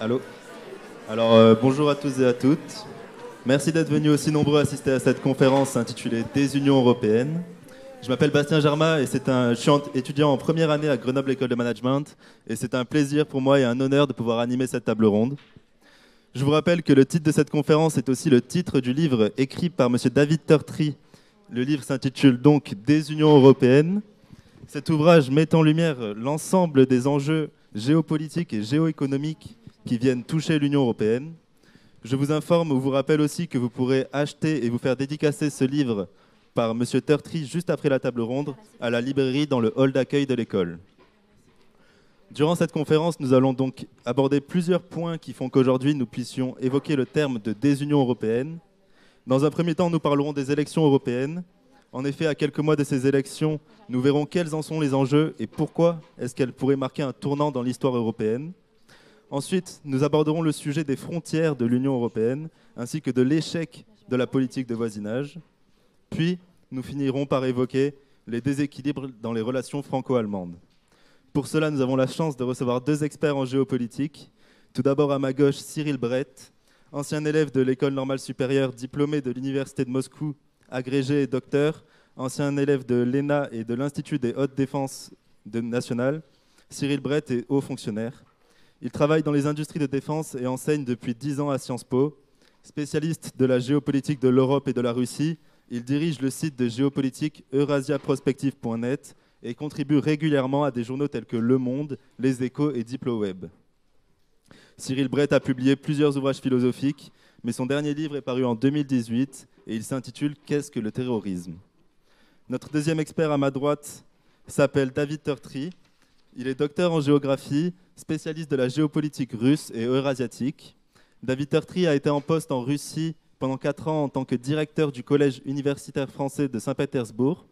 Allô. Alors, bonjour à tous et à toutes. Merci d'être venus aussi nombreux assister à cette conférence intitulée Des Unions européennes. Je m'appelle Bastien Germain et je suis étudiant en première année à Grenoble École de Management. Et c'est un plaisir pour moi et un honneur de pouvoir animer cette table ronde. Je vous rappelle que le titre de cette conférence est aussi le titre du livre écrit par M. David Turtry. Le livre s'intitule donc Des Unions européennes. Cet ouvrage met en lumière l'ensemble des enjeux géopolitiques et géoéconomiques qui viennent toucher l'Union européenne. Je vous informe ou vous rappelle aussi que vous pourrez acheter et vous faire dédicacer ce livre par M. Turtry juste après la table ronde à la librairie dans le hall d'accueil de l'école. Durant cette conférence, nous allons donc aborder plusieurs points qui font qu'aujourd'hui nous puissions évoquer le terme de désunion européenne. Dans un premier temps, nous parlerons des élections européennes. En effet, à quelques mois de ces élections, nous verrons quels en sont les enjeux et pourquoi est-ce qu'elles pourraient marquer un tournant dans l'histoire européenne. Ensuite, nous aborderons le sujet des frontières de l'Union européenne, ainsi que de l'échec de la politique de voisinage. Puis, nous finirons par évoquer les déséquilibres dans les relations franco-allemandes. Pour cela, nous avons la chance de recevoir deux experts en géopolitique. Tout d'abord, à ma gauche, Cyril Brett, ancien élève de l'École normale supérieure, diplômé de l'Université de Moscou, agrégé et docteur, ancien élève de l'ENA et de l'Institut des hautes défenses nationales. Cyril Brett est haut fonctionnaire. Il travaille dans les industries de défense et enseigne depuis 10 ans à Sciences Po. Spécialiste de la géopolitique de l'Europe et de la Russie, il dirige le site de géopolitique eurasiaprospective.net et contribue régulièrement à des journaux tels que Le Monde, Les Échos et DiploWeb. Cyril Brett a publié plusieurs ouvrages philosophiques, mais son dernier livre est paru en 2018 et il s'intitule « Qu'est-ce que le terrorisme ?» Notre deuxième expert à ma droite s'appelle David Turtry. Il est docteur en géographie, spécialiste de la géopolitique russe et eurasiatique. David Turtry a été en poste en Russie pendant 4 ans en tant que directeur du Collège universitaire français de Saint-Pétersbourg.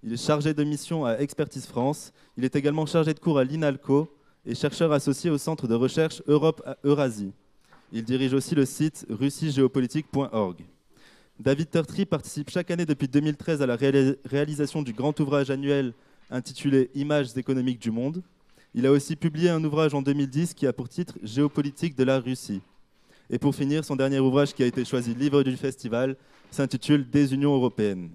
Il est chargé de mission à Expertise France. Il est également chargé de cours à l'INALCO et chercheur associé au centre de recherche Europe-Eurasie. Il dirige aussi le site russiegéopolitique.org. David Turtry participe chaque année depuis 2013 à la réalisation du grand ouvrage annuel intitulé « Images économiques du monde ». Il a aussi publié un ouvrage en 2010 qui a pour titre « Géopolitique de la Russie ». Et pour finir, son dernier ouvrage qui a été choisi livre du festival s'intitule « Des Unions européennes ».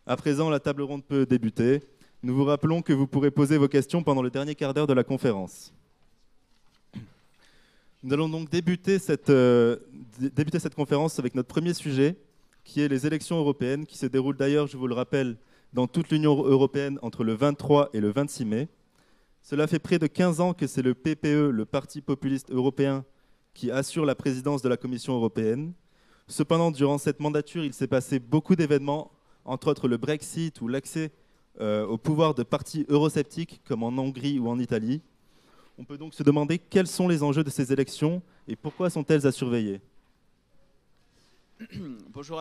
À présent, la table ronde peut débuter. Nous vous rappelons que vous pourrez poser vos questions pendant le dernier quart d'heure de la conférence. Nous allons donc débuter cette conférence avec notre premier sujet, qui est les élections européennes, qui se déroulent d'ailleurs, je vous le rappelle, dans toute l'Union européenne entre le 23 et le 26 mai. Cela fait près de 15 ans que c'est le PPE, le Parti populiste européen, qui assure la présidence de la Commission européenne. Cependant, durant cette mandature, il s'est passé beaucoup d'événements, entre autres le Brexit ou l'accès au pouvoir de partis eurosceptiques, comme en Hongrie ou en Italie. On peut donc se demander quels sont les enjeux de ces élections et pourquoi sont-elles à surveiller. Bonjour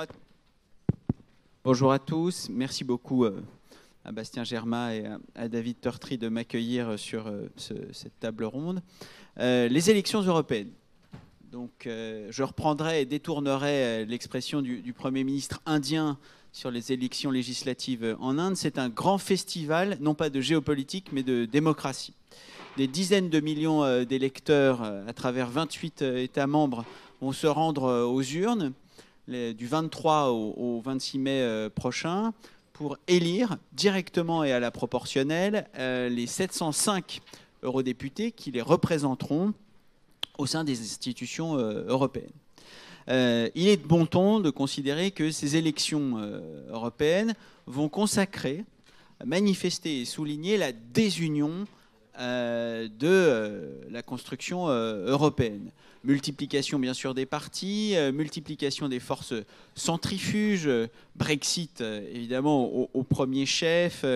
à tous. Merci beaucoup à Bastien Germain et à David Turtry de m'accueillir sur cette table ronde. Les élections européennes. Donc, je reprendrai et détournerai l'expression du Premier ministre indien sur les élections législatives en Inde. C'est un grand festival, non pas de géopolitique, mais de démocratie. Des dizaines de millions d'électeurs à travers 28 États membres vont se rendre aux urnes du 23 au 26 mai prochain pour élire directement et à la proportionnelle les 705 eurodéputés qui les représenteront au sein des institutions européennes. Il est de bon ton de considérer que ces élections européennes vont consacrer, manifester et souligner la désunion de la construction européenne. Multiplication bien sûr des partis, multiplication des forces centrifuges, Brexit évidemment au premier chef,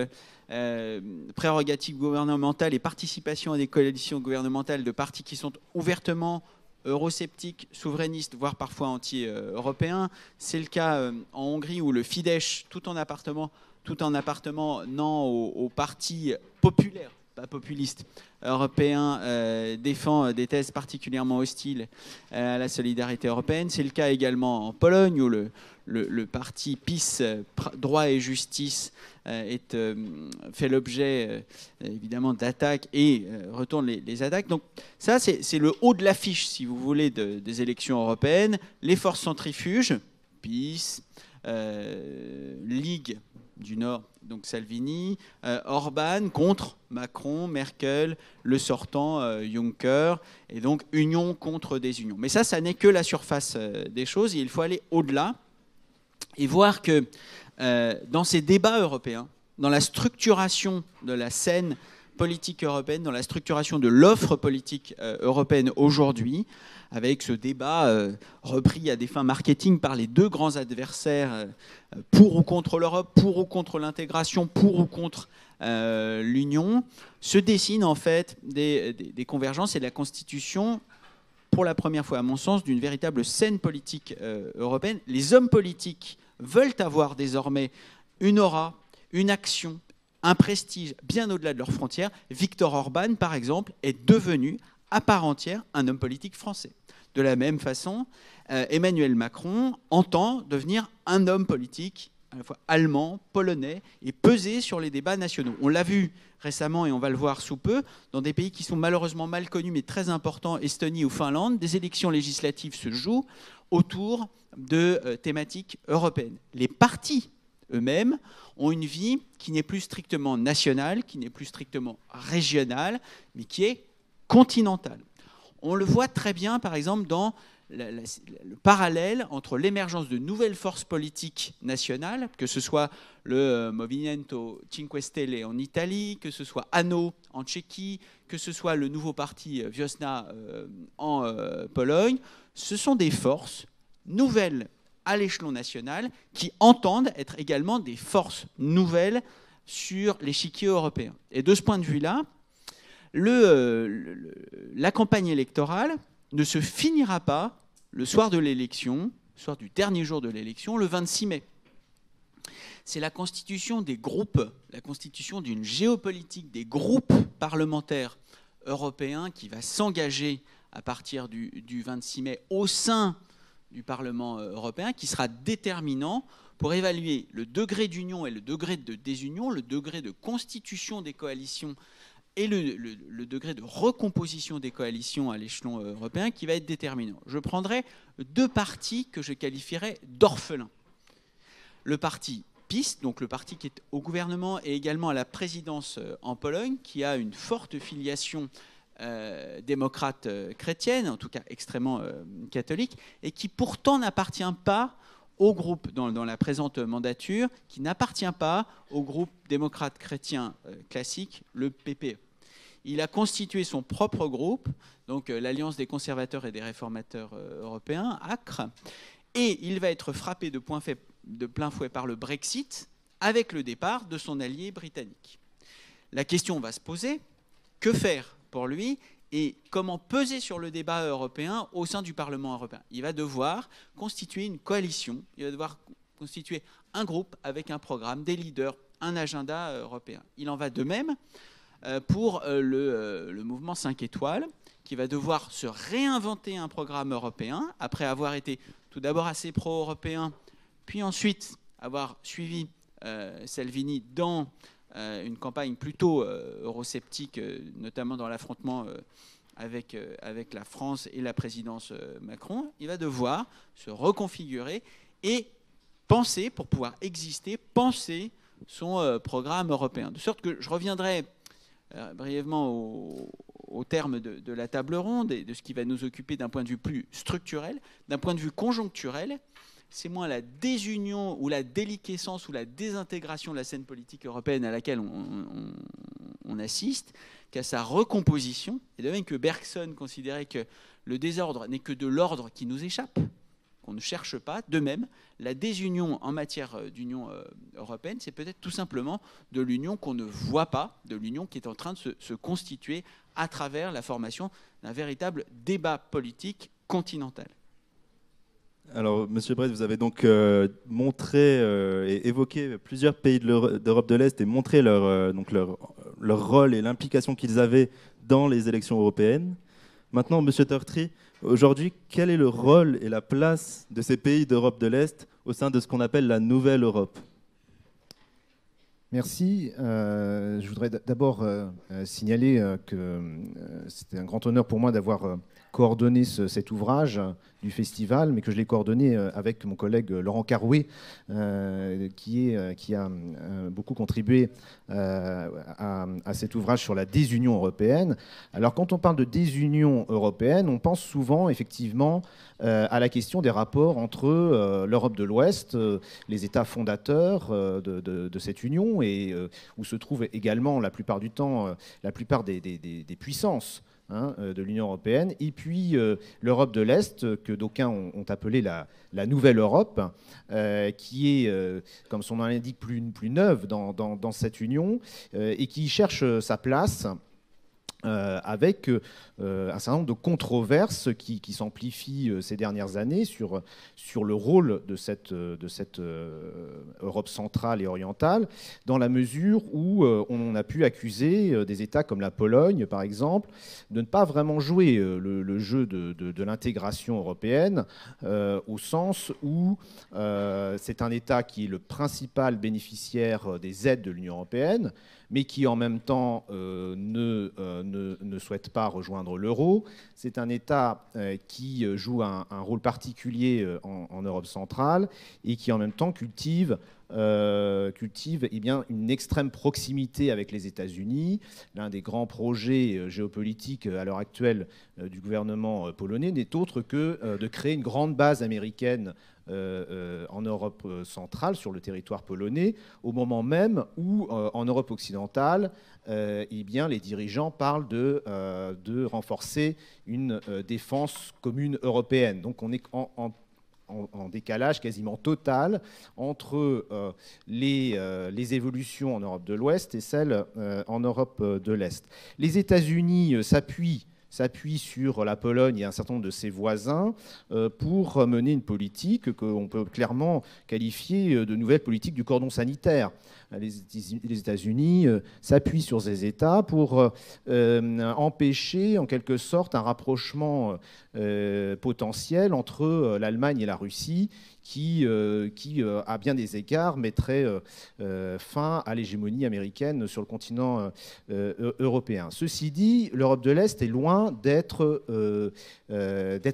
prérogatives gouvernementales et participation à des coalitions gouvernementales de partis qui sont ouvertement eurosceptiques, souverainistes, voire parfois anti-européens. C'est le cas en Hongrie où le Fidesz, tout en appartenant non au parti populaire pas populiste, européen défend des thèses particulièrement hostiles à la solidarité européenne. C'est le cas également en Pologne, où le parti PiS, droit et justice, fait l'objet évidemment d'attaques et retourne les attaques. Donc ça, c'est le haut de l'affiche, si vous voulez, des élections européennes. Les forces centrifuges, PiS, Ligue du Nord, donc Salvini, Orban contre Macron, Merkel, le sortant Juncker, et donc union contre désunion. Mais ça n'est que la surface des choses, et il faut aller au-delà et voir que dans ces débats européens, dans la structuration de la scène politique européenne, dans la structuration de l'offre politique européenne aujourd'hui, avec ce débat repris à des fins marketing par les deux grands adversaires, pour ou contre l'Europe, pour ou contre l'intégration, pour ou contre l'Union, se dessinent en fait des convergences et la constitution, pour la première fois à mon sens, d'une véritable scène politique européenne. Les hommes politiques veulent avoir désormais une aura, une action, un prestige bien au-delà de leurs frontières. Viktor Orban, par exemple, est devenu à part entière un homme politique français. De la même façon, Emmanuel Macron entend devenir un homme politique à la fois allemand, polonais, et peser sur les débats nationaux. On l'a vu récemment, et on va le voir sous peu, dans des pays qui sont malheureusement mal connus, mais très importants, Estonie ou Finlande, des élections législatives se jouent autour de thématiques européennes. Les partis eux-mêmes ont une vie qui n'est plus strictement nationale, qui n'est plus strictement régionale, mais qui est continentale. On le voit très bien, par exemple, dans le parallèle entre l'émergence de nouvelles forces politiques nationales, que ce soit le Movimento Cinque Stelle en Italie, que ce soit ANO en Tchéquie, que ce soit le nouveau parti Wiosna en Pologne. Ce sont des forces nouvelles à l'échelon national qui entendent être également des forces nouvelles sur l'échiquier européen. Et de ce point de vue-là, la campagne électorale ne se finira pas le soir de l'élection, le soir du dernier jour de l'élection, le 26 mai. C'est la constitution des groupes, la constitution d'une géopolitique des groupes parlementaires européens qui va s'engager à partir du 26 mai au sein du Parlement européen, qui sera déterminant pour évaluer le degré d'union et le degré de désunion, le degré de constitution des coalitions et le degré de recomposition des coalitions à l'échelon européen qui va être déterminant. Je prendrai deux partis que je qualifierais d'orphelins. Le parti PiS, donc le parti qui est au gouvernement et également à la présidence en Pologne, qui a une forte filiation démocrate chrétienne, en tout cas extrêmement catholique, et qui pourtant n'appartient pas au groupe, dans la présente mandature, qui n'appartient pas au groupe démocrate chrétien classique, le PPE. Il a constitué son propre groupe, donc l'Alliance des conservateurs et des réformateurs européens, ACRE, et il va être frappé de plein fouet par le Brexit, avec le départ de son allié britannique. La question va se poser, que faire pour lui et comment peser sur le débat européen au sein du Parlement européen. Il va devoir constituer une coalition, il va devoir constituer un groupe avec un programme, des leaders, un agenda européen. Il en va de même pour le mouvement 5 étoiles, qui va devoir se réinventer un programme européen, après avoir été tout d'abord assez pro-européen, puis ensuite avoir suivi Salvini dans une campagne plutôt eurosceptique, notamment dans l'affrontement avec la France et la présidence Macron. Il va devoir se reconfigurer et penser, pour pouvoir exister, penser son programme européen. De sorte que je reviendrai brièvement au terme de la table ronde et de ce qui va nous occuper d'un point de vue plus structurel. D'un point de vue conjoncturel, c'est moins la désunion ou la déliquescence ou la désintégration de la scène politique européenne à laquelle on assiste qu'à sa recomposition. Et de même que Bergson considérait que le désordre n'est que de l'ordre qui nous échappe, qu'on ne cherche pas, de même, la désunion en matière d'union européenne, c'est peut-être tout simplement de l'union qu'on ne voit pas, de l'union qui est en train de se constituer à travers la formation d'un véritable débat politique continental. Alors, Monsieur Brett, vous avez donc montré et évoqué plusieurs pays d'Europe de l'Est et montré leur leur rôle et l'implication qu'ils avaient dans les élections européennes. Maintenant, Monsieur Turtry, aujourd'hui, quel est le rôle et la place de ces pays d'Europe de l'Est au sein de ce qu'on appelle la Nouvelle Europe ? Merci. Je voudrais d'abord signaler que c'était un grand honneur pour moi d'avoir coordonné cet ouvrage du festival, mais que je l'ai coordonné avec mon collègue Laurent Carouet, qui a beaucoup contribué à cet ouvrage sur la désunion européenne. Alors, quand on parle de désunion européenne, on pense souvent, effectivement, à la question des rapports entre l'Europe de l'Ouest, les États fondateurs de cette union, et où se trouvent également, la plupart du temps, la plupart des puissances de l'Union européenne, et puis l'Europe de l'Est, que d'aucuns ont appelé la Nouvelle Europe, qui est, comme son nom l'indique, plus neuve dans cette union, et qui cherche sa place avec un certain nombre de controverses qui s'amplifient ces dernières années sur le rôle de cette Europe centrale et orientale, dans la mesure où on a pu accuser des États comme la Pologne, par exemple, de ne pas vraiment jouer le jeu de l'intégration européenne, au sens où c'est un État qui est le principal bénéficiaire des aides de l'Union européenne, mais qui en même temps ne souhaite pas rejoindre l'euro. C'est un État qui joue un rôle particulier en Europe centrale et qui en même temps cultive une extrême proximité avec les États-Unis. L'un des grands projets géopolitiques à l'heure actuelle du gouvernement polonais n'est autre que de créer une grande base américaine en Europe centrale, sur le territoire polonais, au moment même où, en Europe occidentale, les dirigeants parlent de renforcer une défense commune européenne. Donc on est en décalage quasiment total entre les évolutions en Europe de l'Ouest et celles en Europe de l'Est. Les États-Unis s'appuient sur la Pologne et un certain nombre de ses voisins pour mener une politique qu'on peut clairement qualifier de nouvelle politique du cordon sanitaire. Les États-Unis s'appuient sur ces États pour empêcher en quelque sorte un rapprochement potentiel entre l'Allemagne et la Russie qui à bien des égards, mettrait fin à l'hégémonie américaine sur le continent européen. Ceci dit, l'Europe de l'Est est loin d'être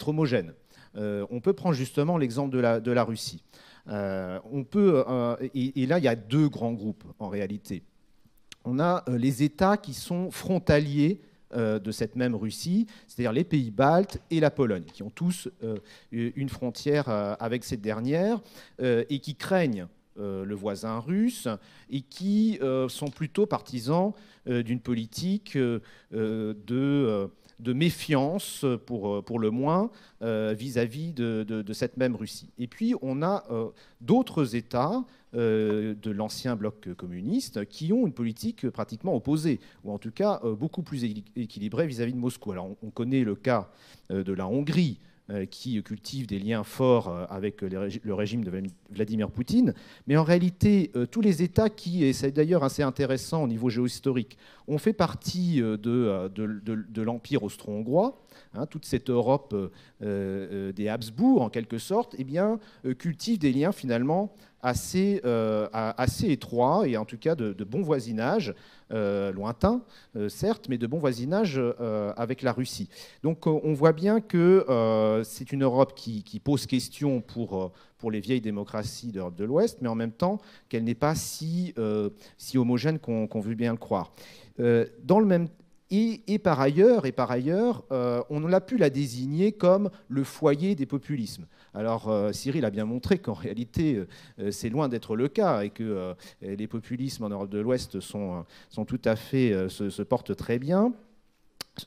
homogène. On peut prendre justement l'exemple de la Russie. Et là, il y a deux grands groupes en réalité. On a les États qui sont frontaliers de cette même Russie, c'est-à-dire les pays baltes et la Pologne, qui ont tous une frontière avec cette dernière et qui craignent le voisin russe et qui sont plutôt partisans d'une politique de méfiance, pour le moins, vis-à-vis de cette même Russie. Et puis, on a d'autres États de l'ancien bloc communiste qui ont une politique pratiquement opposée, ou en tout cas beaucoup plus équilibrée vis-à-vis de Moscou. Alors, on connaît le cas de la Hongrie, qui cultive des liens forts avec le régime de Vladimir Poutine. Mais en réalité, tous les États qui, et c'est d'ailleurs assez intéressant au niveau géohistorique, ont fait partie de l'Empire austro-hongrois, toute cette Europe des Habsbourg, en quelque sorte, cultive des liens finalement assez étroits et en tout cas de bon voisinage, lointain, certes, mais de bon voisinage avec la Russie. Donc on voit bien que c'est une Europe qui pose question pour les vieilles démocraties d'Europe de l'Ouest, mais en même temps qu'elle n'est pas si homogène qu'on veut bien le croire. Dans le même Et par ailleurs, on a pu la désigner comme le foyer des populismes. Alors Cyril a bien montré qu'en réalité, c'est loin d'être le cas et que les populismes en Europe de l'Ouest sont tout à fait, se portent très bien.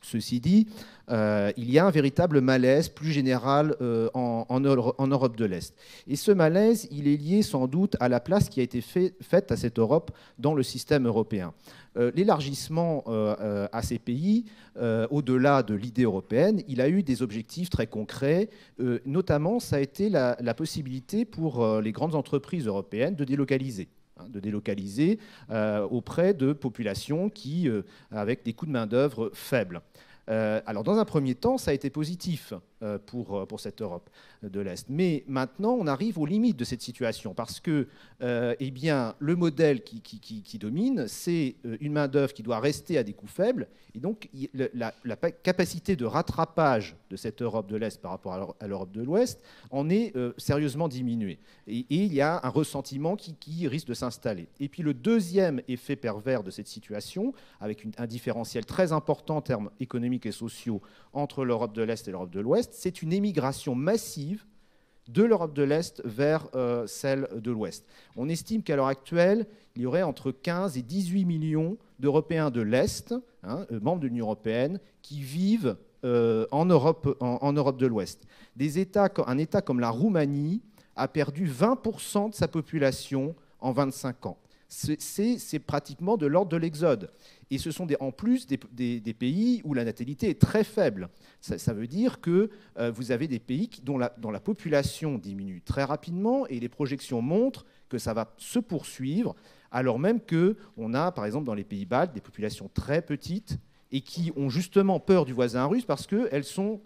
Ceci dit, il y a un véritable malaise plus général en Europe de l'Est. Et ce malaise, il est lié sans doute à la place qui a été faite à cette Europe dans le système européen. L'élargissement à ces pays, au-delà de l'idée européenne, il a eu des objectifs très concrets. Notamment, ça a été la possibilité pour les grandes entreprises européennes de délocaliser. de délocaliser auprès de populations avec des coûts de main-d'œuvre faibles. Alors, dans un premier temps, ça a été positif pour cette Europe de l'Est. Mais maintenant, on arrive aux limites de cette situation parce que eh bien, le modèle qui domine, c'est une main-d'œuvre qui doit rester à des coûts faibles. Et donc, la capacité de rattrapage de cette Europe de l'Est par rapport à l'Europe de l'Ouest en est sérieusement diminuée. Et il y a un ressentiment qui risque de s'installer. Et puis, le deuxième effet pervers de cette situation, avec un différentiel très important en termes économiques et sociaux entre l'Europe de l'Est et l'Europe de l'Ouest, c'est une émigration massive de l'Europe de l'Est vers celle de l'Ouest. On estime qu'à l'heure actuelle, il y aurait entre 15 et 18 millions d'Européens de l'Est, membres de l'Union européenne, qui vivent en Europe de l'Ouest. Un État comme la Roumanie a perdu 20% de sa population en 25 ans. C'est pratiquement de l'ordre de l'exode. Et ce sont en plus des pays où la natalité est très faible. Ça veut dire que vous avez des pays dont la population diminue très rapidement et les projections montrent que ça va se poursuivre, alors même qu'on a, par exemple, dans les pays baltes, des populations très petites et qui ont justement peur du voisin russe parce qu'elles sont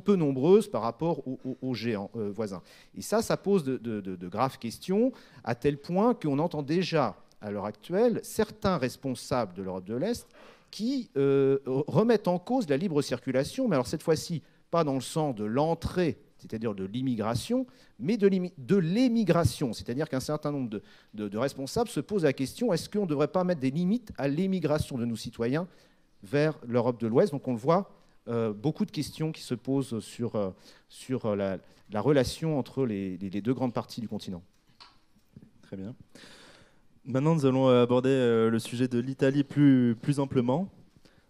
peu nombreuses par rapport aux géants voisins. Et ça pose de graves questions, à tel point qu'on entend déjà, à l'heure actuelle, certains responsables de l'Europe de l'Est qui remettent en cause la libre circulation, mais alors cette fois-ci, pas dans le sens de l'entrée, c'est-à-dire de l'immigration, mais de l'émigration. C'est-à-dire qu'un certain nombre de responsables se posent la question, est-ce qu'on ne devrait pas mettre des limites à l'émigration de nos citoyens vers l'Europe de l'Ouest? Donc on le voit, beaucoup de questions qui se posent sur la relation entre les deux grandes parties du continent. Très bien. Maintenant, nous allons aborder le sujet de l'Italie plus amplement.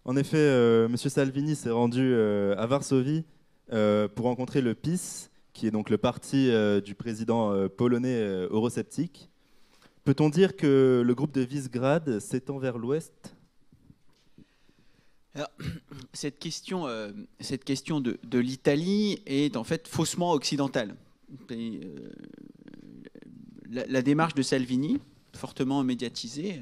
En effet, M. Salvini s'est rendu à Varsovie pour rencontrer le PiS, qui est donc le parti du président polonais eurosceptique. Peut-on dire que le groupe de Visegrad s'étend vers l'Ouest ? Alors, cette question de l'Italie est en fait faussement occidentale. La démarche de Salvini, fortement médiatisée,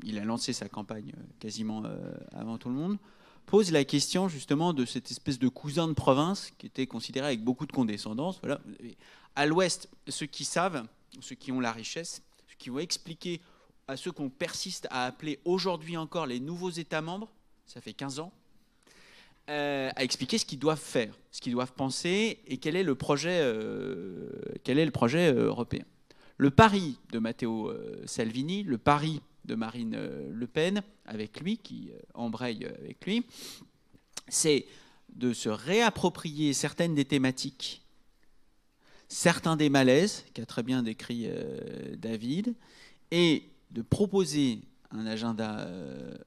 il a lancé sa campagne quasiment avant tout le monde, pose la question justement de cette espèce de cousin de province qui était considéré avec beaucoup de condescendance. Voilà. À l'Ouest, ceux qui savent, ceux qui ont la richesse, ceux qui vont expliquer à ceux qu'on persiste à appeler aujourd'hui encore les nouveaux États membres, ça fait 15 ans, à expliquer ce qu'ils doivent faire, ce qu'ils doivent penser et quel est le projet européen. Le pari de Matteo Salvini, le pari de Marine Le Pen, avec lui, qui embraye avec lui, c'est de se réapproprier certaines des thématiques, certains des malaises, qu'a très bien décrit David, et de proposer un agenda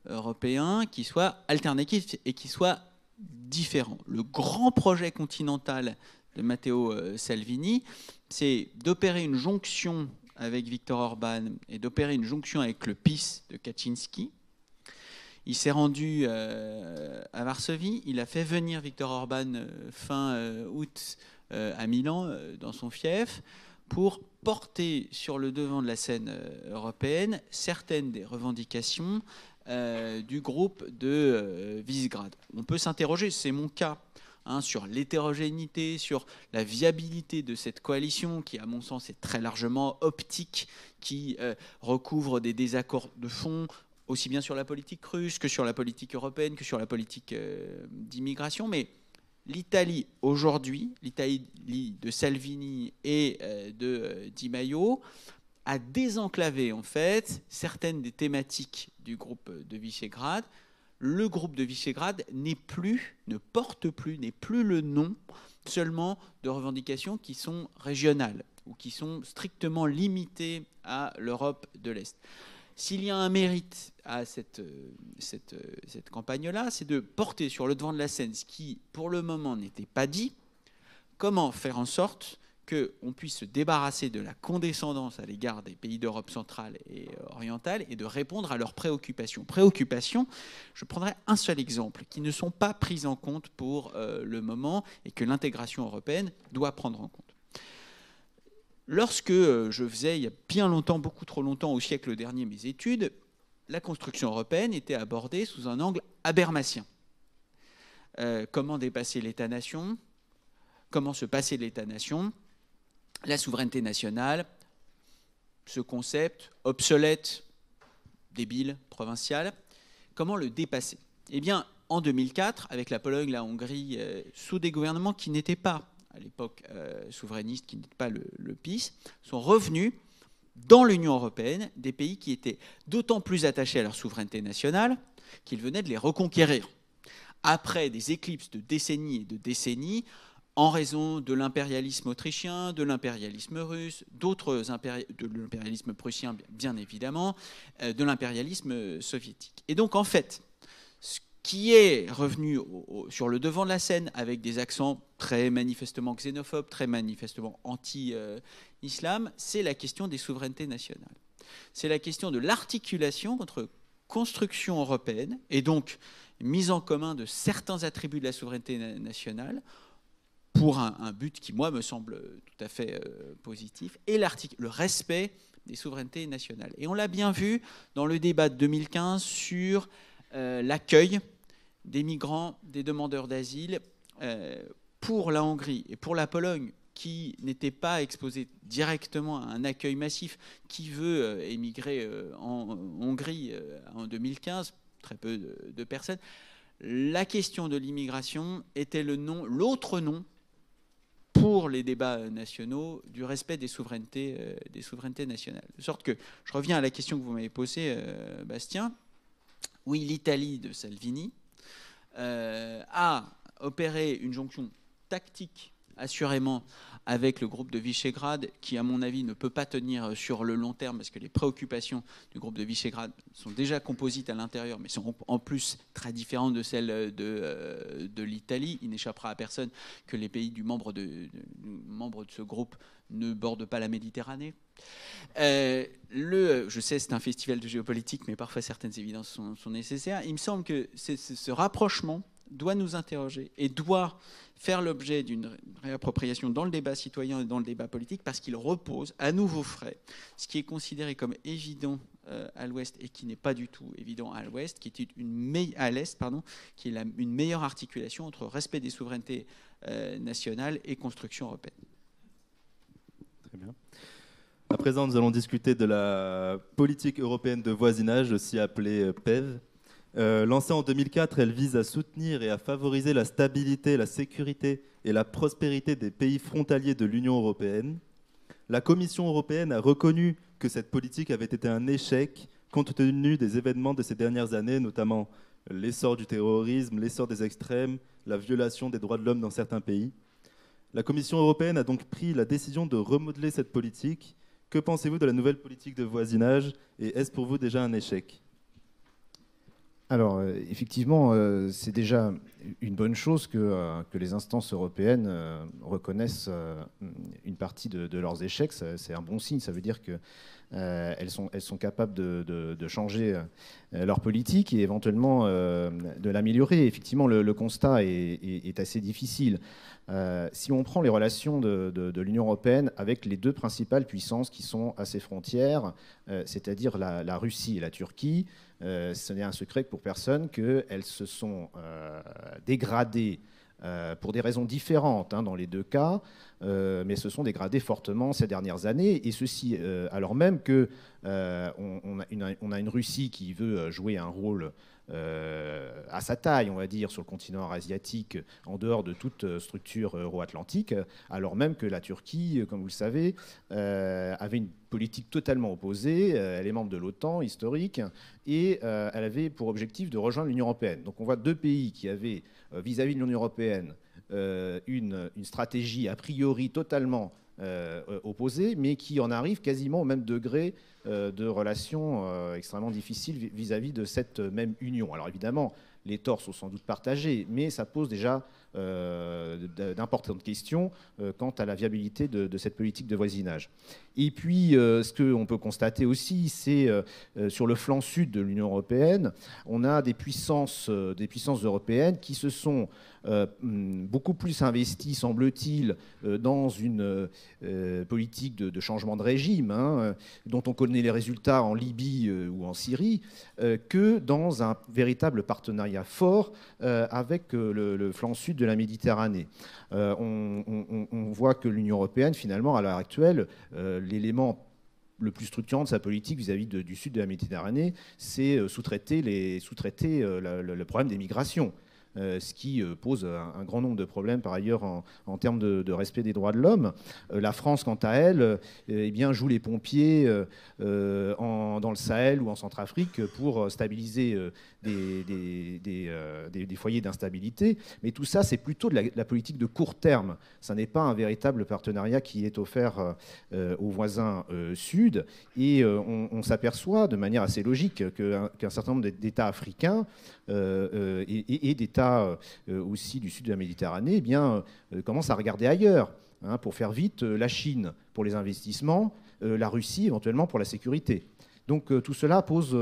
européen qui soit alternatif et qui soit différent. Le grand projet continental de Matteo Salvini, c'est d'opérer une jonction avec Viktor Orban et d'opérer une jonction avec le PiS de Kaczynski. Il s'est rendu à Varsovie, il a fait venir Viktor Orban fin août à Milan, dans son fief, pour porter sur le devant de la scène européenne certaines des revendications du groupe de Visegrad. On peut s'interroger, c'est mon cas, sur l'hétérogénéité, sur la viabilité de cette coalition qui, à mon sens, est très largement optique, qui recouvre des désaccords de fond, aussi bien sur la politique russe que sur la politique européenne, que sur la politique d'immigration. Mais l'Italie aujourd'hui, l'Italie de Salvini et de Di Maio, a désenclavé en fait certaines des thématiques du groupe de Visegrad. Le groupe de Visegrad n'est plus le nom seulement de revendications qui sont régionales ou qui sont strictement limitées à l'Europe de l'Est. S'il y a un mérite à cette campagne-là, c'est de porter sur le devant de la scène ce qui, pour le moment, n'était pas dit. Comment faire en sorte qu'on puisse se débarrasser de la condescendance à l'égard des pays d'Europe centrale et orientale et de répondre à leurs préoccupations. Préoccupations, je prendrai un seul exemple, qui ne sont pas prises en compte pour le moment et que l'intégration européenne doit prendre en compte. Lorsque je faisais, il y a bien longtemps, beaucoup trop longtemps, au siècle dernier, mes études, la construction européenne était abordée sous un angle habermasien. Comment dépasser l'État-nation? Comment se passer de l'État-nation? La souveraineté nationale, ce concept obsolète, débile, provincial, comment le dépasser? Eh bien, en 2004, avec la Pologne, la Hongrie, sous des gouvernements qui n'étaient pas, à l'époque, souverainistes, qui n'étaient pas le PiS, sont revenus dans l'Union européenne des pays qui étaient d'autant plus attachés à leur souveraineté nationale qu'ils venaient de les reconquérir. Après des éclipses de décennies et de décennies, en raison de l'impérialisme autrichien, de l'impérialisme russe, de l'impérialisme prussien, bien évidemment, de l'impérialisme soviétique. Et donc, en fait, ce qui est revenu sur le devant de la scène avec des accents très manifestement xénophobes, très manifestement anti-islam, c'est la question des souverainetés nationales. C'est la question de l'articulation entre construction européenne et donc mise en commun de certains attributs de la souveraineté nationale pour un but qui, moi, me semble tout à fait positif, et le respect des souverainetés nationales. Et on l'a bien vu dans le débat de 2015 sur l'accueil des migrants, des demandeurs d'asile, pour la Hongrie et pour la Pologne, qui n'étaient pas exposés directement à un accueil massif. Qui veut émigrer en Hongrie en 2015 ? Très peu de personnes. La question de l'immigration était l'autre nom pour les débats nationaux du respect des souverainetés nationales. De sorte que, je reviens à la question que vous m'avez posée, Bastien. Oui, l'Italie de Salvini a opéré une jonction tactique, assurément, avec le groupe de Visegrad, qui, à mon avis, ne peut pas tenir sur le long terme, parce que les préoccupations du groupe de Visegrad sont déjà composites à l'intérieur, mais sont en plus très différentes de celles de l'Italie. Il n'échappera à personne que les pays membres de ce groupe ne bordent pas la Méditerranée. Je sais, c'est un festival de géopolitique, mais parfois certaines évidences sont nécessaires. Il me semble que ce rapprochement doit nous interroger et doit faire l'objet d'une réappropriation dans le débat citoyen et dans le débat politique, parce qu'il repose à nouveau frais ce qui est considéré comme évident à l'Ouest et qui n'est pas du tout évident à l'Ouest, qui est à l'Est, pardon, qui est une meilleure articulation entre respect des souverainetés nationales et construction européenne. Très bien. À présent, nous allons discuter de la politique européenne de voisinage, aussi appelée PEV. Lancée en 2004, elle vise à soutenir et à favoriser la stabilité, la sécurité et la prospérité des pays frontaliers de l'Union européenne. La Commission européenne a reconnu que cette politique avait été un échec compte tenu des événements de ces dernières années, notamment l'essor du terrorisme, l'essor des extrêmes, la violation des droits de l'homme dans certains pays. La Commission européenne a donc pris la décision de remodeler cette politique. Que pensez-vous de la nouvelle politique de voisinage et est-ce pour vous déjà un échec ? Alors, effectivement, c'est déjà une bonne chose que les instances européennes reconnaissent une partie de leurs échecs. C'est un bon signe. Ça veut dire qu'elles sont capables de changer leur politique et éventuellement de l'améliorer. Effectivement, le constat est assez difficile. Si on prend les relations de l'Union européenne avec les deux principales puissances qui sont à ses frontières, c'est-à-dire la Russie et la Turquie, ce n'est un secret pour personne qu'elles se sont dégradées pour des raisons différentes dans les deux cas, mais se sont dégradées fortement ces dernières années, et ceci alors même qu'on a une Russie qui veut jouer un rôle à sa taille, on va dire, sur le continent asiatique, en dehors de toute structure euro-atlantique, alors même que la Turquie, comme vous le savez, avait une politique totalement opposée. Elle est membre de l'OTAN historique et elle avait pour objectif de rejoindre l'Union européenne. Donc on voit deux pays qui avaient vis-à-vis de l'Union européenne une stratégie a priori totalement opposée, mais qui en arrivent quasiment au même degré de relations extrêmement difficiles vis-à-vis de cette même union. Alors évidemment, les torts sont sans doute partagés, mais ça pose déjà d'importantes questions quant à la viabilité de cette politique de voisinage. Et puis, ce qu'on peut constater aussi, c'est sur le flanc sud de l'Union européenne, on a des puissances européennes qui se sont beaucoup plus investies, semble-t-il, dans une politique de changement de régime, dont on connaît les résultats en Libye ou en Syrie, que dans un véritable partenariat fort avec le flanc sud de la Méditerranée. On voit que l'Union européenne, finalement, à l'heure actuelle, l'élément le plus structurant de sa politique vis-à-vis du sud de la Méditerranée, c'est sous-traiter le problème des migrations. Ce qui pose un grand nombre de problèmes par ailleurs en termes de respect des droits de l'homme. La France, quant à elle, joue les pompiers dans le Sahel ou en Centrafrique pour stabiliser des foyers d'instabilité. Mais tout ça, c'est plutôt de la politique de court terme. Ça n'est pas un véritable partenariat qui est offert aux voisins sud. Et on s'aperçoit de manière assez logique qu'un certain nombre d'États africains et d'États aussi du sud de la Méditerranée commencent à regarder ailleurs. Pour faire vite, la Chine pour les investissements, la Russie éventuellement pour la sécurité. Donc tout cela pose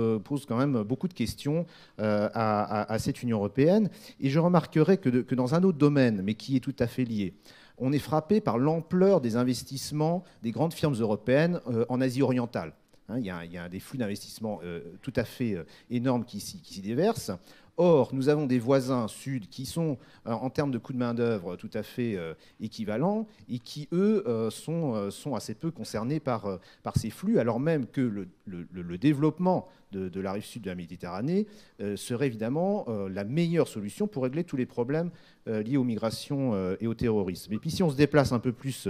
quand même beaucoup de questions à cette Union européenne. Et je remarquerai que dans un autre domaine, mais qui est tout à fait lié, on est frappé par l'ampleur des investissements des grandes firmes européennes en Asie orientale. Il y a des flux d'investissement tout à fait énormes qui s'y déversent. Or, nous avons des voisins sud qui sont, en termes de coût de main-d'œuvre, tout à fait équivalents et qui, eux, sont assez peu concernés par ces flux, alors même que le développement de la rive sud de la Méditerranée serait évidemment la meilleure solution pour régler tous les problèmes liés aux migrations et au terrorisme. Et puis, si on se déplace un peu plus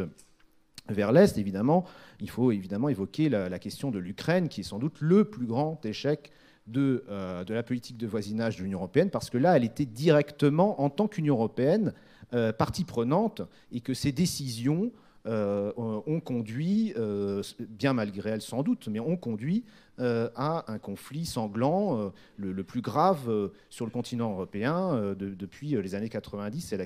vers l'Est, évidemment, il faut évidemment évoquer la question de l'Ukraine, qui est sans doute le plus grand échec de la politique de voisinage de l'Union européenne, parce que là, elle était directement, en tant qu'Union européenne, partie prenante, et que ces décisions ont conduit, bien malgré elles sans doute, mais ont conduit à un conflit sanglant, le plus grave sur le continent européen depuis les années 90 et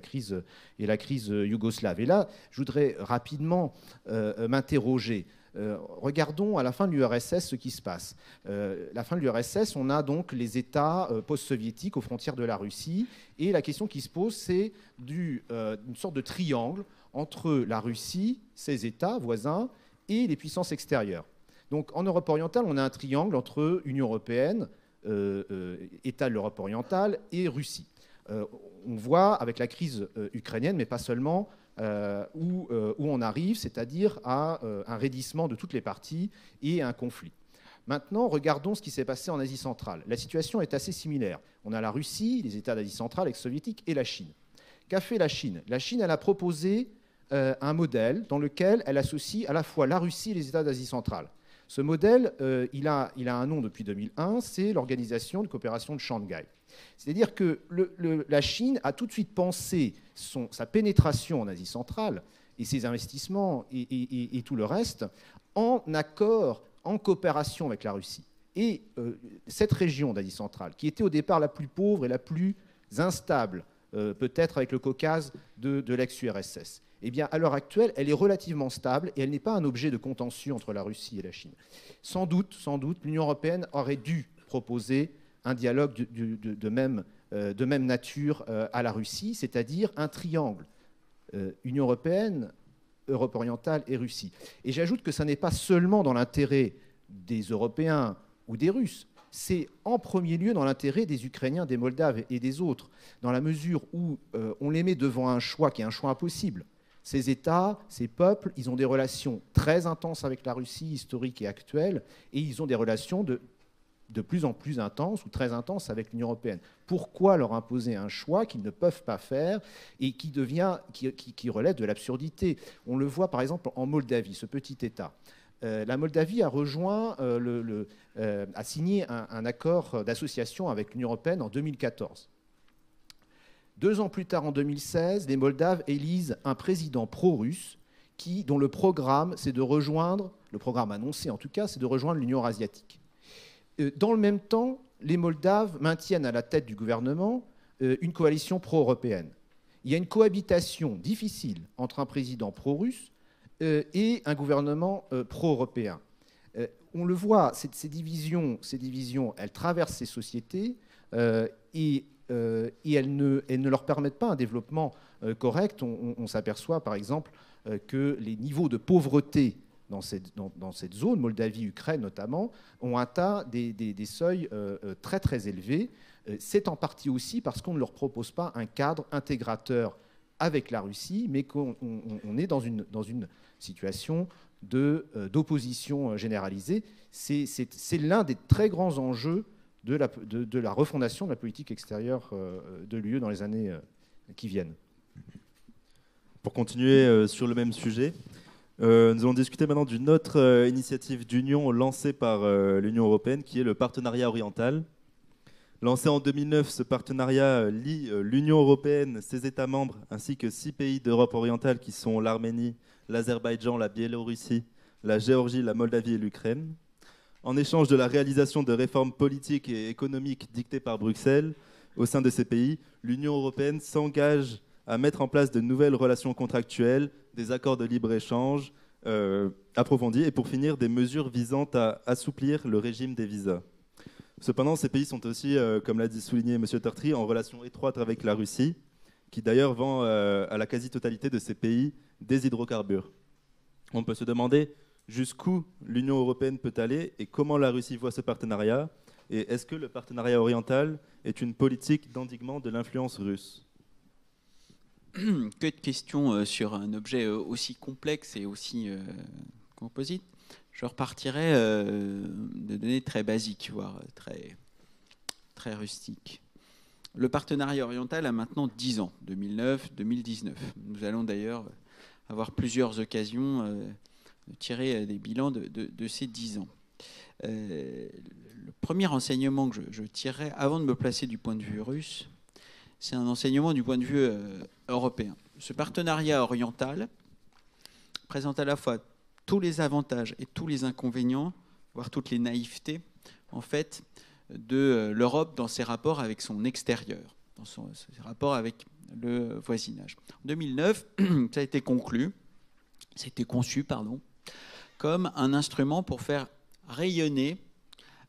la crise yougoslave. Et là, je voudrais rapidement m'interroger. Regardons à la fin de l'URSS ce qui se passe. La fin de l'URSS, on a donc les États post-soviétiques aux frontières de la Russie. Et la question qui se pose, c'est une sorte de triangle entre la Russie, ses États voisins, et les puissances extérieures. Donc en Europe orientale, on a un triangle entre Union européenne, États de l'Europe orientale, et Russie. On voit avec la crise ukrainienne, mais pas seulement, où on arrive, c'est-à-dire à un raidissement de toutes les parties et à un conflit. Maintenant, regardons ce qui s'est passé en Asie centrale. La situation est assez similaire. On a la Russie, les États d'Asie centrale, ex-soviétiques, et la Chine. Qu'a fait la Chine ? La Chine, elle a proposé un modèle dans lequel elle associe à la fois la Russie et les États d'Asie centrale. Ce modèle, il a un nom depuis 2001, c'est l'Organisation de coopération de Shanghai. C'est-à-dire que la Chine a tout de suite pensé sa pénétration en Asie centrale et ses investissements et tout le reste en accord, en coopération avec la Russie. Et cette région d'Asie centrale, qui était au départ la plus pauvre et la plus instable, peut-être avec le Caucase de l'ex-URSS, eh bien, à l'heure actuelle, elle est relativement stable et elle n'est pas un objet de contentieux entre la Russie et la Chine. Sans doute, l'Union européenne aurait dû proposer un dialogue de même nature à la Russie, c'est-à-dire un triangle Union européenne, Europe orientale et Russie. Et j'ajoute que ça n'est pas seulement dans l'intérêt des Européens ou des Russes, c'est en premier lieu dans l'intérêt des Ukrainiens, des Moldaves et des autres, dans la mesure où on les met devant un choix qui est un choix impossible. Ces États, ces peuples, ils ont des relations très intenses avec la Russie, historique et actuelle, et ils ont des relations de plus en plus intenses ou très intenses avec l'Union européenne. Pourquoi leur imposer un choix qu'ils ne peuvent pas faire et qui relève de l'absurdité ? On le voit par exemple en Moldavie, ce petit État. La Moldavie a signé un accord d'association avec l'Union européenne en 2014. 2 ans plus tard, en 2016, les Moldaves élisent un président pro-russe dont le programme, c'est de rejoindre, le programme annoncé en tout cas, c'est de rejoindre l'Union eurasiatique. Dans le même temps, les Moldaves maintiennent à la tête du gouvernement une coalition pro-européenne. Il y a une cohabitation difficile entre un président pro-russe et un gouvernement pro-européen. On le voit, ces divisions, elles traversent ces sociétés et elles ne leur permettent pas un développement correct. On s'aperçoit par exemple que les niveaux de pauvreté dans cette zone, Moldavie, Ukraine notamment, ont atteint des seuils très très élevés. C'est en partie aussi parce qu'on ne leur propose pas un cadre intégrateur avec la Russie, mais qu'on est dans une situation d'opposition généralisée. C'est l'un des très grands enjeux de la refondation de la politique extérieure de l'UE dans les années qui viennent. Pour continuer sur le même sujet, nous allons discuter maintenant d'une autre initiative d'union lancée par l'Union européenne, qui est le partenariat oriental. Lancé en 2009, ce partenariat lie l'Union européenne, ses États membres, ainsi que 6 pays d'Europe orientale qui sont l'Arménie, l'Azerbaïdjan, la Biélorussie, la Géorgie, la Moldavie et l'Ukraine. En échange de la réalisation de réformes politiques et économiques dictées par Bruxelles, au sein de ces pays, l'Union européenne s'engage à mettre en place de nouvelles relations contractuelles, des accords de libre-échange approfondis et pour finir, des mesures visant à assouplir le régime des visas. Cependant, ces pays sont aussi, comme l'a souligné M. Tertri, en relation étroite avec la Russie, qui d'ailleurs vend à la quasi-totalité de ces pays des hydrocarbures. On peut se demander jusqu'où l'Union européenne peut aller et comment la Russie voit ce partenariat. Et est-ce que le partenariat oriental est une politique d'endiguement de l'influence russe ? Que de questions sur un objet aussi complexe et aussi composite. Je repartirai de données très basiques, voire très, très rustiques. Le partenariat oriental a maintenant 10 ans, 2009-2019. Nous allons d'ailleurs avoir plusieurs occasions de tirer des bilans de ces 10 ans. Le premier enseignement que je tirerai, avant de me placer du point de vue russe, c'est un enseignement du point de vue européen. Ce partenariat oriental présente à la fois tous les avantages et tous les inconvénients, voire toutes les naïvetés, en fait, de l'Europe dans ses rapports avec son extérieur, dans ses rapports avec le voisinage. En 2009, ça a été conçu, comme un instrument pour faire rayonner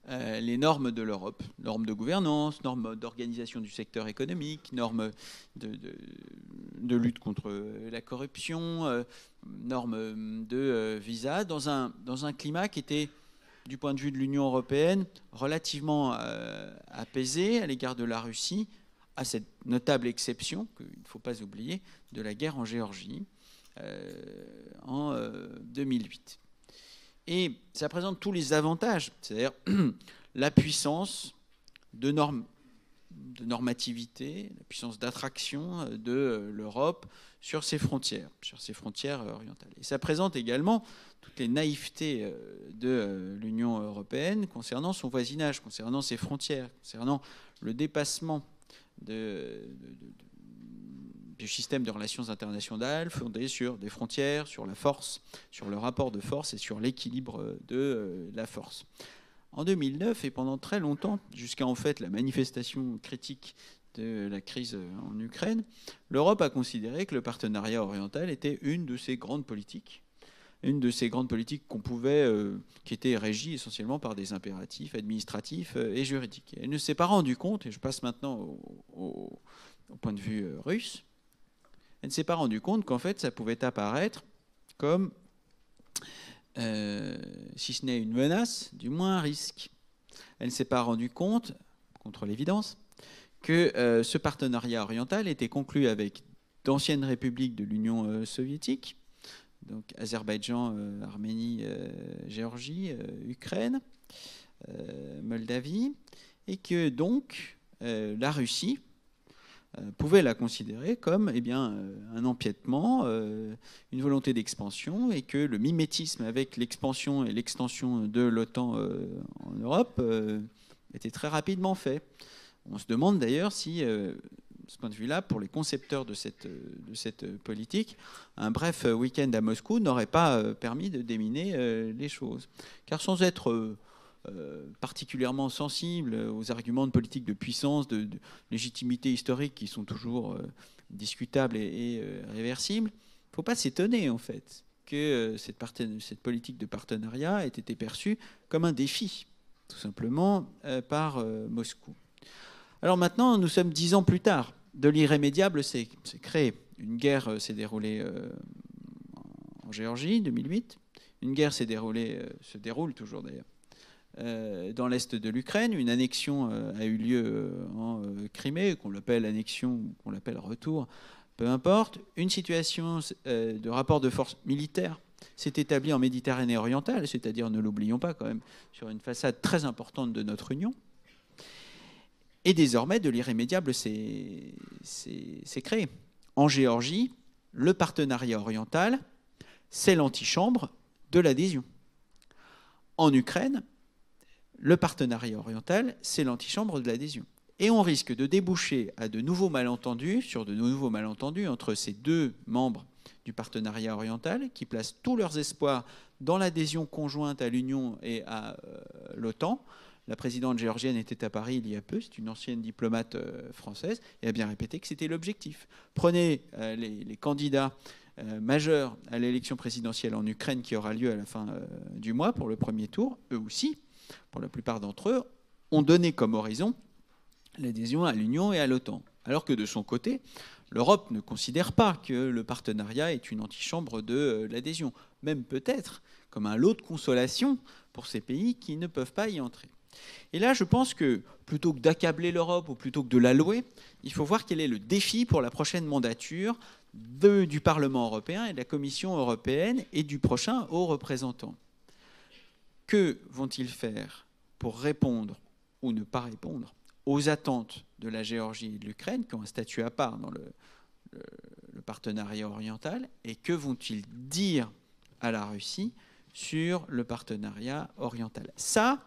les normes de l'Europe, normes de gouvernance, normes d'organisation du secteur économique, normes de lutte contre la corruption, normes de visa, dans un climat qui était, du point de vue de l'Union européenne, relativement apaisé à l'égard de la Russie, à cette notable exception, qu'il ne faut pas oublier, de la guerre en Géorgie en 2008. Et ça présente tous les avantages, c'est-à-dire la puissance de normativité, la puissance d'attraction de l'Europe sur ses frontières orientales. Et ça présente également toutes les naïvetés de l'Union européenne concernant son voisinage, concernant ses frontières, concernant le dépassement du système de relations internationales fondé sur des frontières, sur la force, sur le rapport de force et sur l'équilibre de la force. En 2009 et pendant très longtemps, jusqu'à en fait la manifestation critique de la crise en Ukraine, l'Europe a considéré que le partenariat oriental était une de ses grandes politiques, qui était régie essentiellement par des impératifs administratifs et juridiques. Elle ne s'est pas rendue compte, et je passe maintenant au point de vue russe, elle ne s'est pas rendue compte qu'en fait ça pouvait apparaître comme, si ce n'est une menace, du moins un risque. Elle ne s'est pas rendue compte, contre l'évidence, que ce partenariat oriental était conclu avec d'anciennes républiques de l'Union soviétique, donc Azerbaïdjan, Arménie, Géorgie, Ukraine, Moldavie, et que donc la Russie pouvait la considérer comme un empiètement, une volonté d'expansion, et que le mimétisme avec l'expansion et l'extension de l'OTAN en Europe était très rapidement fait. On se demande d'ailleurs si ce point de vue-là, pour les concepteurs de cette politique, un bref week-end à Moscou n'aurait pas permis de déminer les choses. Car sans être particulièrement sensible aux arguments de politique de puissance, de légitimité historique qui sont toujours discutables et réversibles, il ne faut pas s'étonner en fait que cette politique de partenariat ait été perçue comme un défi, tout simplement, par Moscou. Alors maintenant, nous sommes 10 ans plus tard. De l'irrémédiable, c'est créé. Une guerre s'est déroulée en Géorgie, 2008. Une guerre se déroule toujours d'ailleurs, dans l'est de l'Ukraine. Une annexion a eu lieu en Crimée, qu'on l'appelle annexion ou qu'on l'appelle retour, peu importe. Une situation de rapport de force militaire s'est établie en Méditerranée orientale, c'est-à-dire, ne l'oublions pas quand même, sur une façade très importante de notre Union. Et désormais, de l'irrémédiable s'est créé. En Géorgie, le partenariat oriental, c'est l'antichambre de l'adhésion. En Ukraine, le partenariat oriental, c'est l'antichambre de l'adhésion. Et on risque de déboucher à de nouveaux malentendus, sur de nouveaux malentendus entre ces deux membres du partenariat oriental, qui placent tous leurs espoirs dans l'adhésion conjointe à l'Union et à l'OTAN. La présidente géorgienne était à Paris il y a peu, c'est une ancienne diplomate française, et a bien répété que c'était l'objectif. Prenez les candidats majeurs à l'élection présidentielle en Ukraine qui aura lieu à la fin du mois pour le premier tour, eux aussi, pour la plupart d'entre eux, ont donné comme horizon l'adhésion à l'Union et à l'OTAN. Alors que de son côté, l'Europe ne considère pas que le partenariat est une antichambre de l'adhésion, même peut-être comme un lot de consolation pour ces pays qui ne peuvent pas y entrer. Et là, je pense que plutôt que d'accabler l'Europe ou plutôt que de la louer, il faut voir quel est le défi pour la prochaine mandature du Parlement européen et de la Commission européenne et du prochain haut représentant. Que vont-ils faire pour répondre ou ne pas répondre aux attentes de la Géorgie et de l'Ukraine, qui ont un statut à part dans le partenariat oriental, et que vont-ils dire à la Russie sur le partenariat oriental? Ça,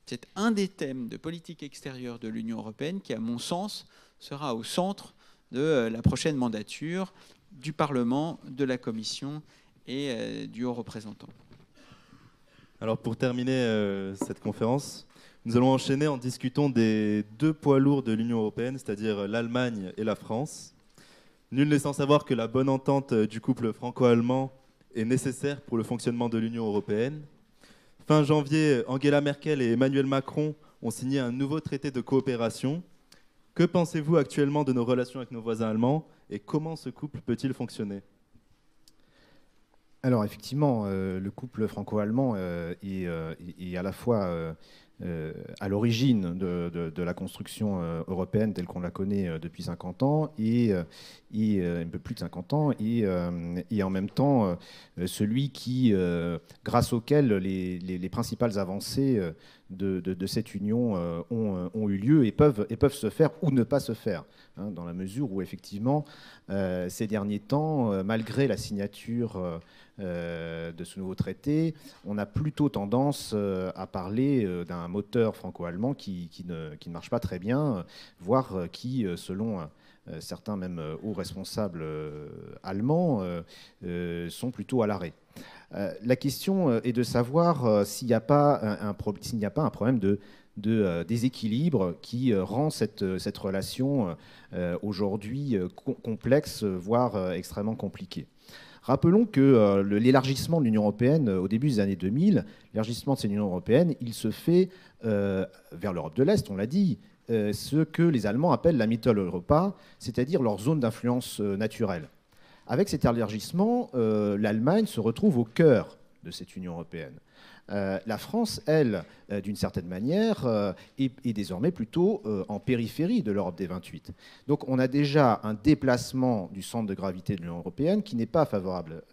c'est un des thèmes de politique extérieure de l'Union européenne qui, à mon sens, sera au centre de la prochaine mandature du Parlement, de la Commission et du haut représentant. Alors pour terminer cette conférence, nous allons enchaîner en discutant des deux poids lourds de l'Union européenne, c'est-à-dire l'Allemagne et la France. Nul n'est sans savoir que la bonne entente du couple franco-allemand est nécessaire pour le fonctionnement de l'Union européenne. Fin janvier, Angela Merkel et Emmanuel Macron ont signé un nouveau traité de coopération. Que pensez-vous actuellement de nos relations avec nos voisins allemands et comment ce couple peut-il fonctionner ? Alors effectivement, le couple franco-allemand est à la fois à l'origine de la construction européenne telle qu'on la connaît depuis 50 ans et un peu plus de 50 ans et en même temps celui qui, grâce auquel les principales avancées de cette union ont eu lieu et peuvent se faire ou ne pas se faire, hein, dans la mesure où effectivement ces derniers temps, malgré la signature de ce nouveau traité, on a plutôt tendance à parler d'un moteur franco-allemand qui ne marche pas très bien, voire qui, selon certains même hauts responsables allemands, sont plutôt à l'arrêt. La question est de savoir s'il n'y a pas un problème de déséquilibre qui rend cette relation aujourd'hui complexe, voire extrêmement compliquée. Rappelons que l'élargissement de l'Union européenne au début des années 2000, l'élargissement de cette Union européenne, il se fait vers l'Europe de l'Est, on l'a dit, ce que les Allemands appellent la Mitteleuropa, c'est-à-dire leur zone d'influence naturelle. Avec cet élargissement, l'Allemagne se retrouve au cœur de cette Union européenne. La France, elle, d'une certaine manière, est désormais plutôt en périphérie de l'Europe des 28. Donc on a déjà un déplacement du centre de gravité de l'Union européenne qui n'est pas favorable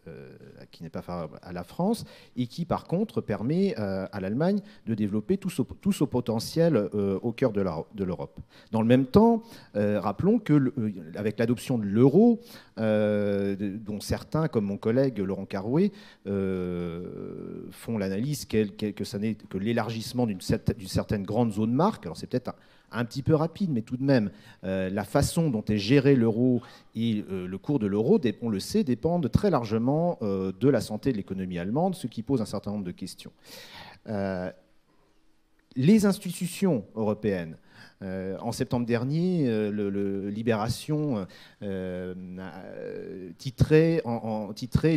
à la France et qui, par contre, permet à l'Allemagne de développer tout son potentiel au cœur de l'Europe. Dans le même temps, rappelons qu'avec l'adoption de l'euro, dont certains, comme mon collègue Laurent Carouet, font l'analyse que l'élargissement d'une certaine grande zone marque. Alors c'est peut-être un petit peu rapide, mais tout de même, la façon dont est géré l'euro et le cours de l'euro, on le sait, dépendent très largement de la santé de l'économie allemande, ce qui pose un certain nombre de questions. Les institutions européennes, en septembre dernier, Libération titrait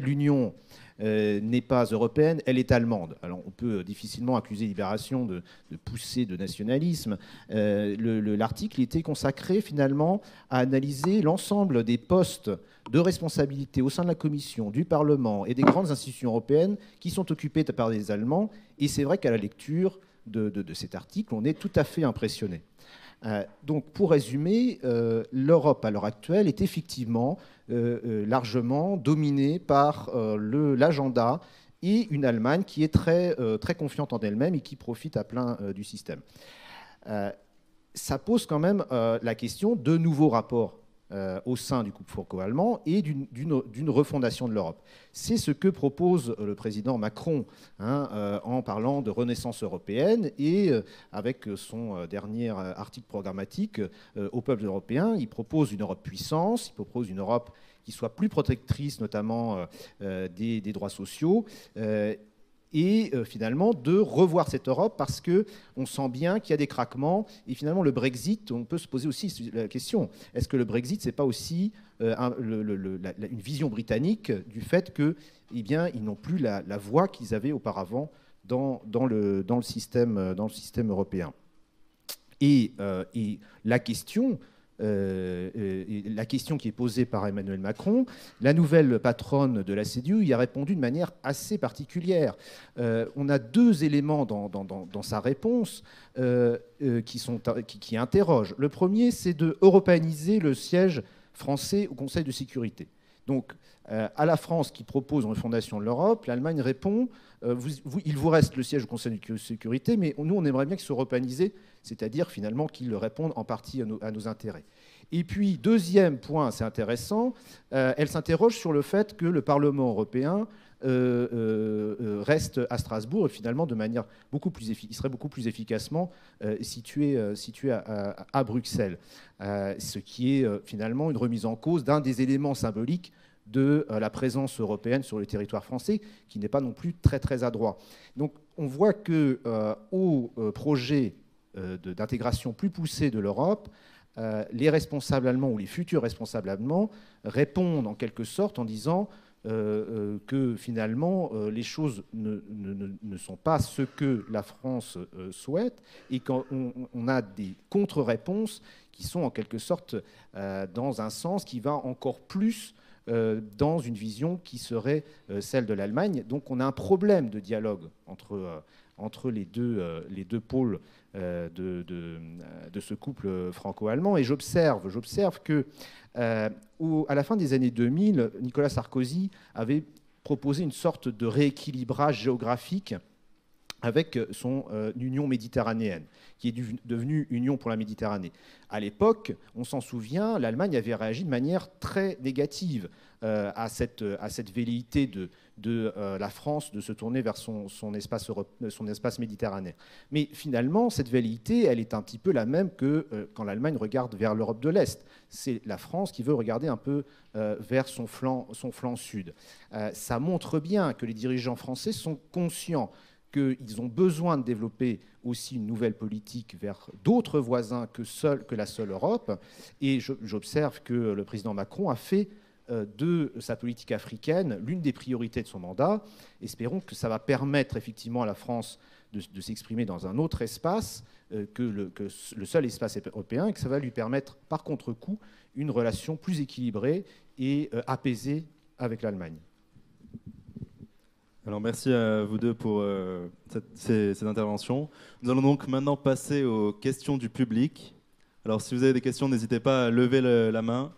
l'Union n'est pas européenne, elle est allemande. Alors on peut difficilement accuser Libération de pousser de nationalisme. L'article était consacré finalement à analyser l'ensemble des postes de responsabilité au sein de la Commission, du Parlement et des grandes institutions européennes qui sont occupées par des Allemands. Et c'est vrai qu'à la lecture de cet article, on est tout à fait impressionné. Donc, pour résumer, l'Europe à l'heure actuelle est effectivement largement dominée par l'agenda et une Allemagne qui est très, très confiante en elle-même et qui profite à plein du système. Ça pose quand même la question de nouveaux rapports au sein du couple franco-allemand et d'une refondation de l'Europe. C'est ce que propose le président Macron en parlant de renaissance européenne et avec son dernier article programmatique au peuple européen, il propose une Europe puissance, il propose une Europe qui soit plus protectrice notamment des droits sociaux et finalement de revoir cette Europe parce qu'on sent bien qu'il y a des craquements. Et finalement, le Brexit, on peut se poser aussi la question, est-ce que le Brexit, ce n'est pas aussi une vision britannique du fait qu'ils n'ont plus la voix qu'ils avaient auparavant dans le système européen. Et la question qui est posée par Emmanuel Macron, la nouvelle patronne de la CDU y a répondu de manière assez particulière. On a deux éléments dans sa réponse qui interrogent. Le premier, c'est de européaniser le siège français au Conseil de sécurité. Donc, à la France qui propose une refondation de l'Europe, l'Allemagne répond il vous reste le siège au Conseil de sécurité, mais nous, on aimerait bien qu'il soit européanisé, c'est-à-dire finalement qu'il réponde en partie à nos intérêts. Et puis, deuxième point, c'est intéressant, elle s'interroge sur le fait que le Parlement européen reste à Strasbourg et finalement de manière il serait beaucoup plus efficacement situé à Bruxelles, ce qui est finalement une remise en cause d'un des éléments symboliques de la présence européenne sur le territoire français, qui n'est pas non plus très très adroit. Donc on voit qu'au projet d'intégration plus poussée de l'Europe, les responsables allemands ou les futurs responsables allemands répondent en quelque sorte en disant que finalement les choses ne sont pas ce que la France souhaite et qu'on a des contre-réponses qui sont en quelque sorte dans un sens qui va encore plus dans une vision qui serait celle de l'Allemagne. Donc on a un problème de dialogue entre les deux pôles de ce couple franco-allemand. Et j'observe que à la fin des années 2000, Nicolas Sarkozy avait proposé une sorte de rééquilibrage géographique avec son Union méditerranéenne, qui est devenue Union pour la Méditerranée. À l'époque, on s'en souvient, l'Allemagne avait réagi de manière très négative à cette velléité de la France de se tourner vers son espace méditerranéen. Mais finalement, cette velléité, elle est un petit peu la même que quand l'Allemagne regarde vers l'Europe de l'Est. C'est la France qui veut regarder un peu vers son flanc sud. Ça montre bien que les dirigeants français sont conscients qu'ils ont besoin de développer aussi une nouvelle politique vers d'autres voisins que la seule Europe. Et j'observe que le président Macron a fait de sa politique africaine l'une des priorités de son mandat. Espérons que ça va permettre effectivement à la France de s'exprimer dans un autre espace que le seul espace européen, et que ça va lui permettre par contre-coup une relation plus équilibrée et apaisée avec l'Allemagne. Alors merci à vous deux pour cette intervention. Nous allons donc maintenant passer aux questions du public. Alors si vous avez des questions, n'hésitez pas à lever la main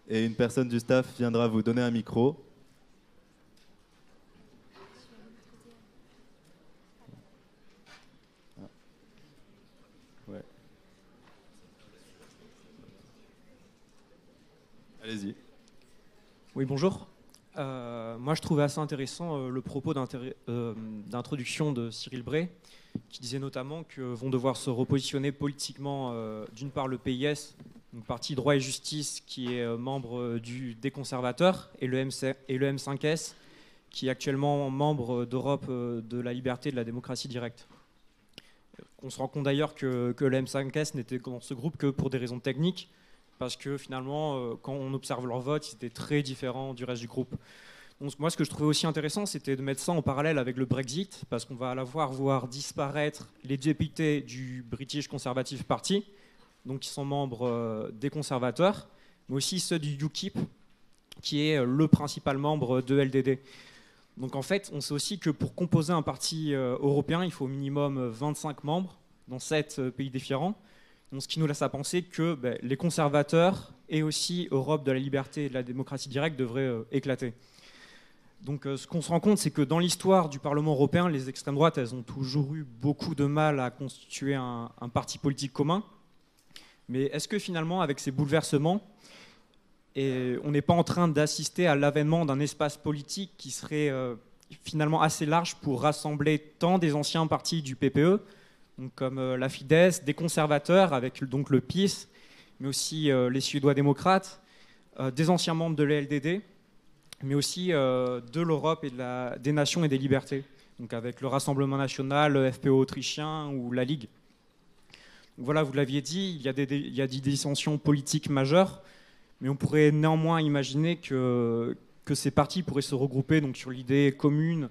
et une personne du staff viendra vous donner un micro. Ouais. Allez-y. Oui, bonjour. Moi, je trouvais assez intéressant le propos d'introduction de Cyril Bray, qui disait notamment que vont devoir se repositionner politiquement, d'une part le PIS, donc Parti Droit et Justice, qui est membre des Conservateurs, et le M5S, qui est actuellement membre d'Europe de la liberté et de la démocratie directe. On se rend compte d'ailleurs que le M5S n'était dans ce groupe que pour des raisons techniques, parce que finalement, quand on observe leur vote, ils étaient très différents du reste du groupe. Donc, moi, ce que je trouvais aussi intéressant, c'était de mettre ça en parallèle avec le Brexit, parce qu'on va à la fois voir disparaître les députés du British Conservative Party, donc qui sont membres des conservateurs, mais aussi ceux du UKIP, qui est le principal membre de LDD. Donc en fait, on sait aussi que pour composer un parti européen, il faut au minimum 25 membres dans 7 pays différents. Donc, ce qui nous laisse à penser que les conservateurs et aussi Europe de la liberté et de la démocratie directe devraient éclater. Donc ce qu'on se rend compte, c'est que dans l'histoire du Parlement européen, les extrêmes droites, elles ont toujours eu beaucoup de mal à constituer un parti politique commun. Mais est-ce que finalement, avec ces bouleversements, on n'est pas en train d'assister à l'avènement d'un espace politique qui serait finalement assez large pour rassembler tant des anciens partis du PPE, donc comme la Fidesz, des conservateurs avec donc le PiS, mais aussi les Suédois démocrates, des anciens membres de l'ELDD, mais aussi de l'Europe et des nations et des libertés, donc avec le Rassemblement national, le FPÖ autrichien ou la Ligue. Donc voilà, vous l'aviez dit, il y a des dissensions politiques majeures, mais on pourrait néanmoins imaginer que ces partis pourraient se regrouper donc, sur l'idée commune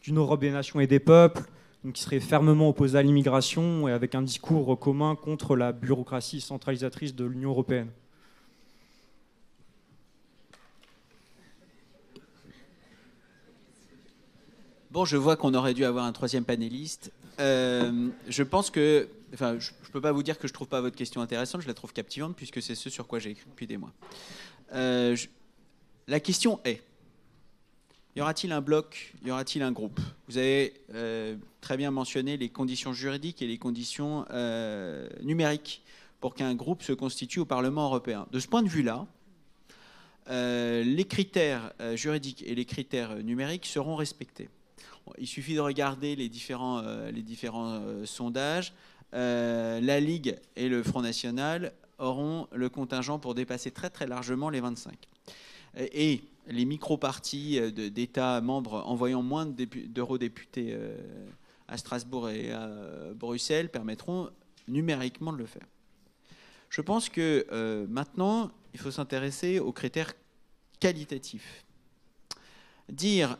d'une Europe des nations et des peuples, donc, qui serait fermement opposée à l'immigration et avec un discours commun contre la bureaucratie centralisatrice de l'Union européenne. Bon, je vois qu'on aurait dû avoir un troisième panéliste. Je pense que... Enfin, je ne peux pas vous dire que je ne trouve pas votre question intéressante, je la trouve captivante, puisque c'est ce sur quoi j'ai écrit depuis des mois. La question est, y aura-t-il un bloc, y aura-t-il un groupe? Vous avez très bien mentionné les conditions juridiques et les conditions numériques pour qu'un groupe se constitue au Parlement européen. De ce point de vue-là, les critères juridiques et les critères numériques seront respectés. Il suffit de regarder les différents sondages. La Ligue et le Front National auront le contingent pour dépasser très très largement les 25. Et les micro-partis d'États membres envoyant moins d'eurodéputés à Strasbourg et à Bruxelles permettront numériquement de le faire. Je pense que maintenant, il faut s'intéresser aux critères qualitatifs. Dire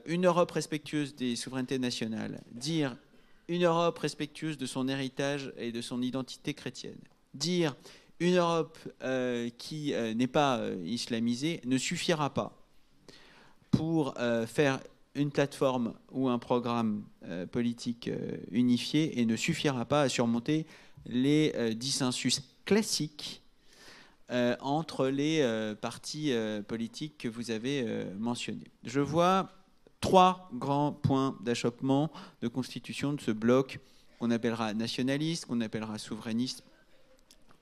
une Europe respectueuse des souverainetés nationales, dire une Europe respectueuse de son héritage et de son identité chrétienne, dire une Europe qui n'est pas islamisée ne suffira pas pour faire une plateforme ou un programme politique unifié et ne suffira pas à surmonter les dissensus classiques entre les partis politiques que vous avez mentionnés. Je vois 3 grands points d'achoppement de constitution de ce bloc qu'on appellera nationaliste, qu'on appellera souverainiste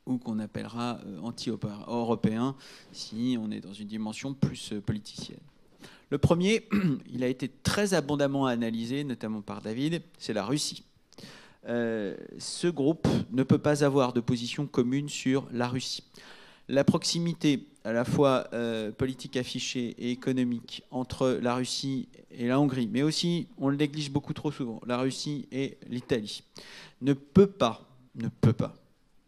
ou qu'on appellera anti-européen si on est dans une dimension plus politicienne. Le premier, il a été très abondamment analysé, notamment par David, c'est la Russie. Ce groupe ne peut pas avoir de position commune sur la Russie. La proximité à la fois politique affichée et économique entre la Russie et la Hongrie, mais aussi, on le néglige beaucoup trop souvent, la Russie et l'Italie, ne peut pas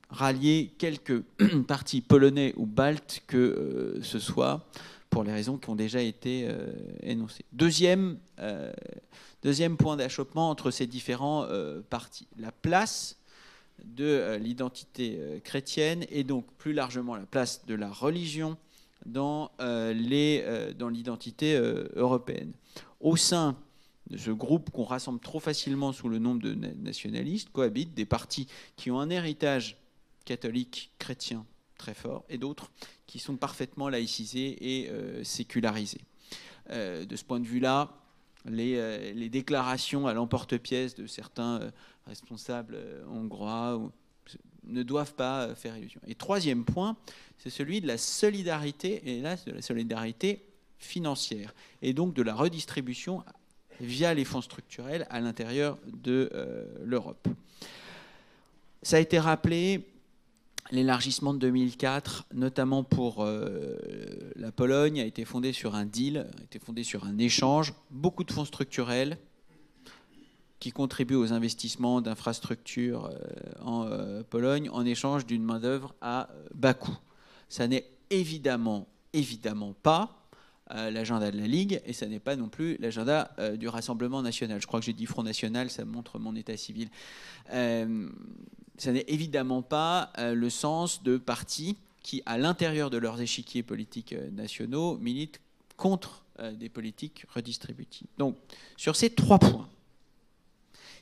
rallier quelques partis polonais ou baltes que ce soit, pour les raisons qui ont déjà été énoncées. Deuxième point d'achoppement entre ces différents partis, la place de l'identité chrétienne et donc plus largement la place de la religion dans l'identité européenne. Au sein de ce groupe qu'on rassemble trop facilement sous le nom de nationalistes, cohabitent des partis qui ont un héritage catholique chrétien très fort et d'autres qui sont parfaitement laïcisés et sécularisés. De ce point de vue-là, les déclarations à l'emporte-pièce de certains responsables hongrois ne doivent pas faire illusion. Et troisième point, c'est celui de la solidarité, et là, de la solidarité financière et donc de la redistribution via les fonds structurels à l'intérieur de l'Europe. Ça a été rappelé, l'élargissement de 2004, notamment pour la Pologne, a été fondé sur un deal, a été fondé sur un échange, beaucoup de fonds structurels qui contribuent aux investissements d'infrastructures en Pologne en échange d'une main-d'œuvre à bas coût. Ça n'est évidemment pas l'agenda de la Ligue, et ça n'est pas non plus l'agenda du Rassemblement national. Je crois que j'ai dit Front National, ça montre mon état civil. Ça n'est évidemment pas le sens de partis qui, à l'intérieur de leurs échiquiers politiques nationaux, militent contre des politiques redistributives. Donc, sur ces 3 points,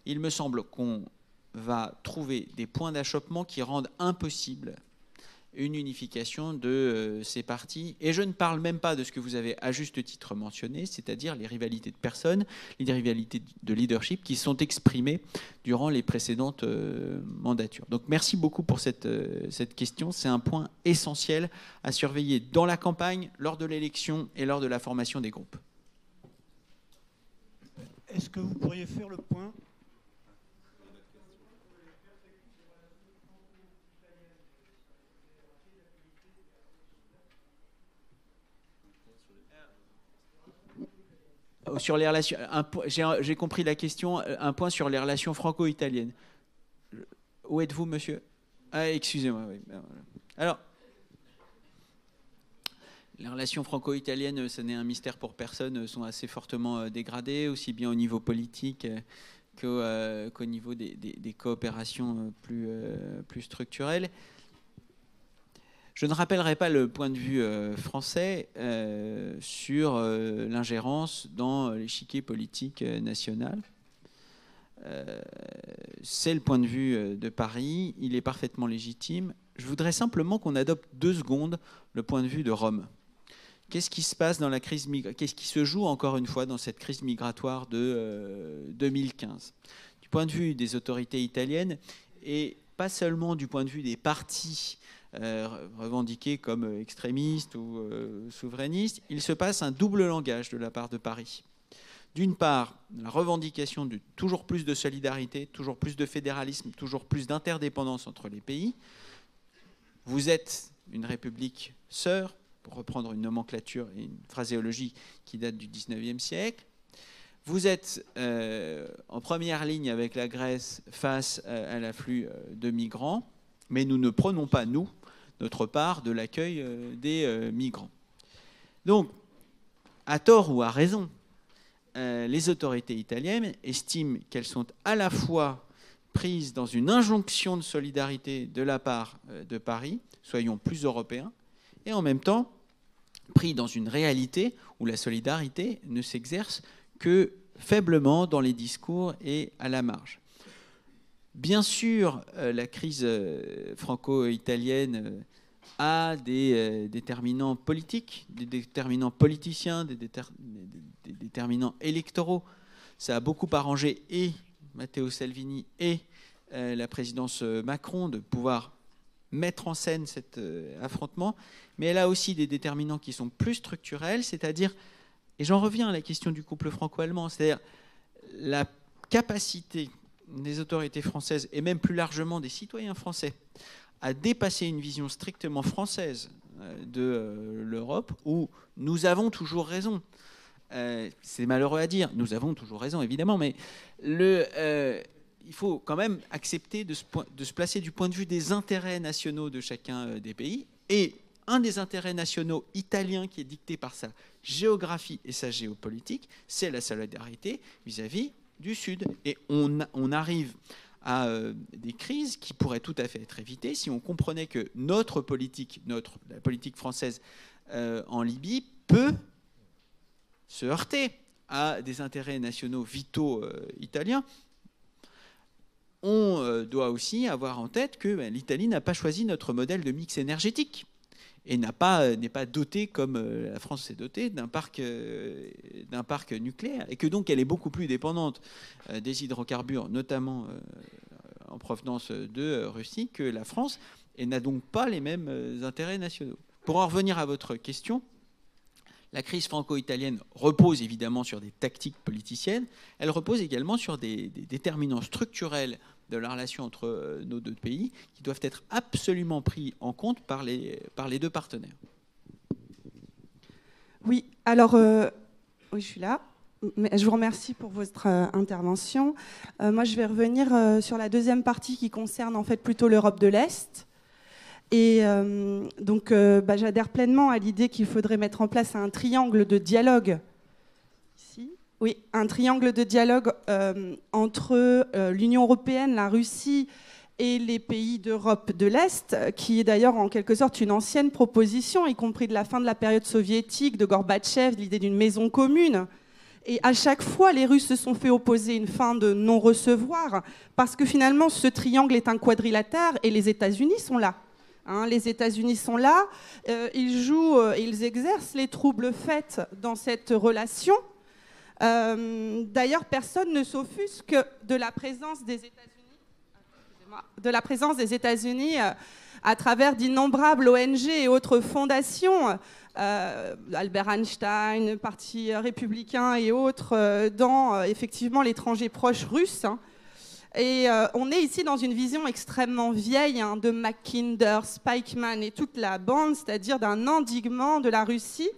il me semble qu'on va trouver des points d'achoppement qui rendent impossible une unification de ces partis. Et je ne parle même pas de ce que vous avez à juste titre mentionné, c'est-à-dire les rivalités de personnes, les rivalités de leadership qui sont exprimées durant les précédentes mandatures. Donc merci beaucoup pour cette question. C'est un point essentiel à surveiller dans la campagne, lors de l'élection et lors de la formation des groupes. Est-ce que vous pourriez faire le point ? Sur les relations, j'ai compris la question, un point sur les relations franco-italiennes. Où êtes-vous, monsieur? Ah, excusez-moi. Oui. Alors, les relations franco-italiennes, ce n'est un mystère pour personne, sont assez fortement dégradées, aussi bien au niveau politique qu'au niveau des coopérations plus structurelles. Je ne rappellerai pas le point de vue français sur l'ingérence dans l'échiquier politique national. C'est le point de vue de Paris, il est parfaitement légitime. Je voudrais simplement qu'on adopte 2 secondes le point de vue de Rome. Qu'est-ce qui se passe dans la crise migratoire? Qu'est-ce qui se joue encore une fois dans cette crise migratoire de 2015? Du point de vue des autorités italiennes et pas seulement du point de vue des partis revendiqués comme extrémistes ou souverainistes, il se passe un double langage de la part de Paris. D'une part, la revendication de toujours plus de solidarité, toujours plus de fédéralisme, toujours plus d'interdépendance entre les pays. Vous êtes une république sœur, pour reprendre une nomenclature et une phraséologie qui date du XIXe siècle. Vous êtes en première ligne avec la Grèce face à l'afflux de migrants, mais nous ne prenons pas, nous, notre part de l'accueil des migrants. Donc, à tort ou à raison, les autorités italiennes estiment qu'elles sont à la fois prises dans une injonction de solidarité de la part de Paris, soyons plus européens, et en même temps pris dans une réalité où la solidarité ne s'exerce que faiblement dans les discours et à la marge. Bien sûr, la crise franco-italienne a des déterminants politiques, des déterminants politiciens, des déterminants électoraux. Ça a beaucoup arrangé et Matteo Salvini et la présidence Macron de pouvoir mettre en scène cet affrontement, mais elle a aussi des déterminants qui sont plus structurels, c'est-à-dire, et j'en reviens à la question du couple franco-allemand, c'est-à-dire la capacité des autorités françaises et même plus largement des citoyens français à dépasser une vision strictement française de l'Europe où nous avons toujours raison. C'est malheureux à dire, nous avons toujours raison évidemment, mais il faut quand même accepter de se placer du point de vue des intérêts nationaux de chacun des pays. Et un des intérêts nationaux italiens qui est dicté par sa géographie et sa géopolitique, c'est la solidarité vis-à-vis du Sud. Et on arrive à des crises qui pourraient tout à fait être évitées si on comprenait que notre politique, la politique française en Libye, peut se heurter à des intérêts nationaux vitaux italiens. On doit aussi avoir en tête que l'Italie n'a pas choisi notre modèle de mix énergétique et n'est pas dotée, comme la France s'est dotée, d'un parc nucléaire, et que donc elle est beaucoup plus dépendante des hydrocarbures, notamment en provenance de Russie, que la France, et n'a donc pas les mêmes intérêts nationaux. Pour en revenir à votre question, La crise franco-italienne repose évidemment sur des tactiques politiciennes, elle repose également sur des déterminants structurels de la relation entre nos deux pays qui doivent être absolument pris en compte par les deux partenaires. Oui, alors, oui, je suis là. Je vous remercie pour votre intervention. Moi, je vais revenir sur la deuxième partie qui concerne en fait plutôt l'Europe de l'Est. Et donc, j'adhère pleinement à l'idée qu'il faudrait mettre en place un triangle de dialogue. Ici. Oui, un triangle de dialogue entre l'Union européenne, la Russie et les pays d'Europe de l'Est, qui est d'ailleurs en quelque sorte une ancienne proposition, y compris de la fin de la période soviétique, de Gorbatchev, l'idée d'une maison commune. Et à chaque fois, les Russes se sont fait opposer une fin de non-recevoir, parce que finalement, ce triangle est un quadrilatère et les États-Unis sont là. Les États-Unis sont là, ils jouent, ils exercent les troubles faits dans cette relation. D'ailleurs, personne ne s'offusque de la présence des États-Unis, à travers d'innombrables ONG et autres fondations, Albert Einstein, Parti républicain et autres, dans effectivement l'étranger proche russe. Et on est ici dans une vision extrêmement vieille de Mackinder, Spikeman et toute la bande, c'est-à-dire d'un endiguement de la Russie,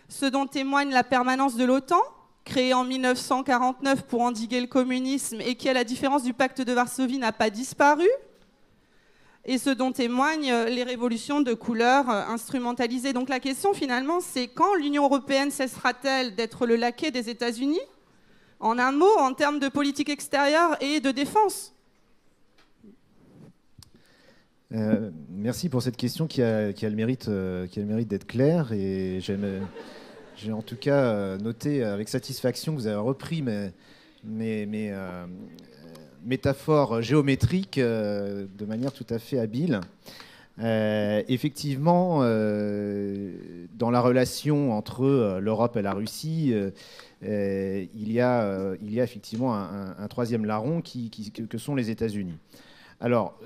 ce dont témoigne la permanence de l'OTAN, créée en 1949 pour endiguer le communisme et qui, à la différence du pacte de Varsovie, n'a pas disparu, et ce dont témoignent les révolutions de couleur instrumentalisées. Donc la question finalement, c'est quand l'Union européenne cessera-t-elle d'être le laquais des États-Unis ? En un mot, en termes de politique extérieure et de défense. Merci pour cette question qui a le mérite d'être claire. Et j'ai en tout cas noté avec satisfaction que vous avez repris mes métaphores géométriques de manière tout à fait habile. Effectivement, dans la relation entre l'Europe et la Russie, il y a effectivement un troisième larron que sont les États-Unis. Alors,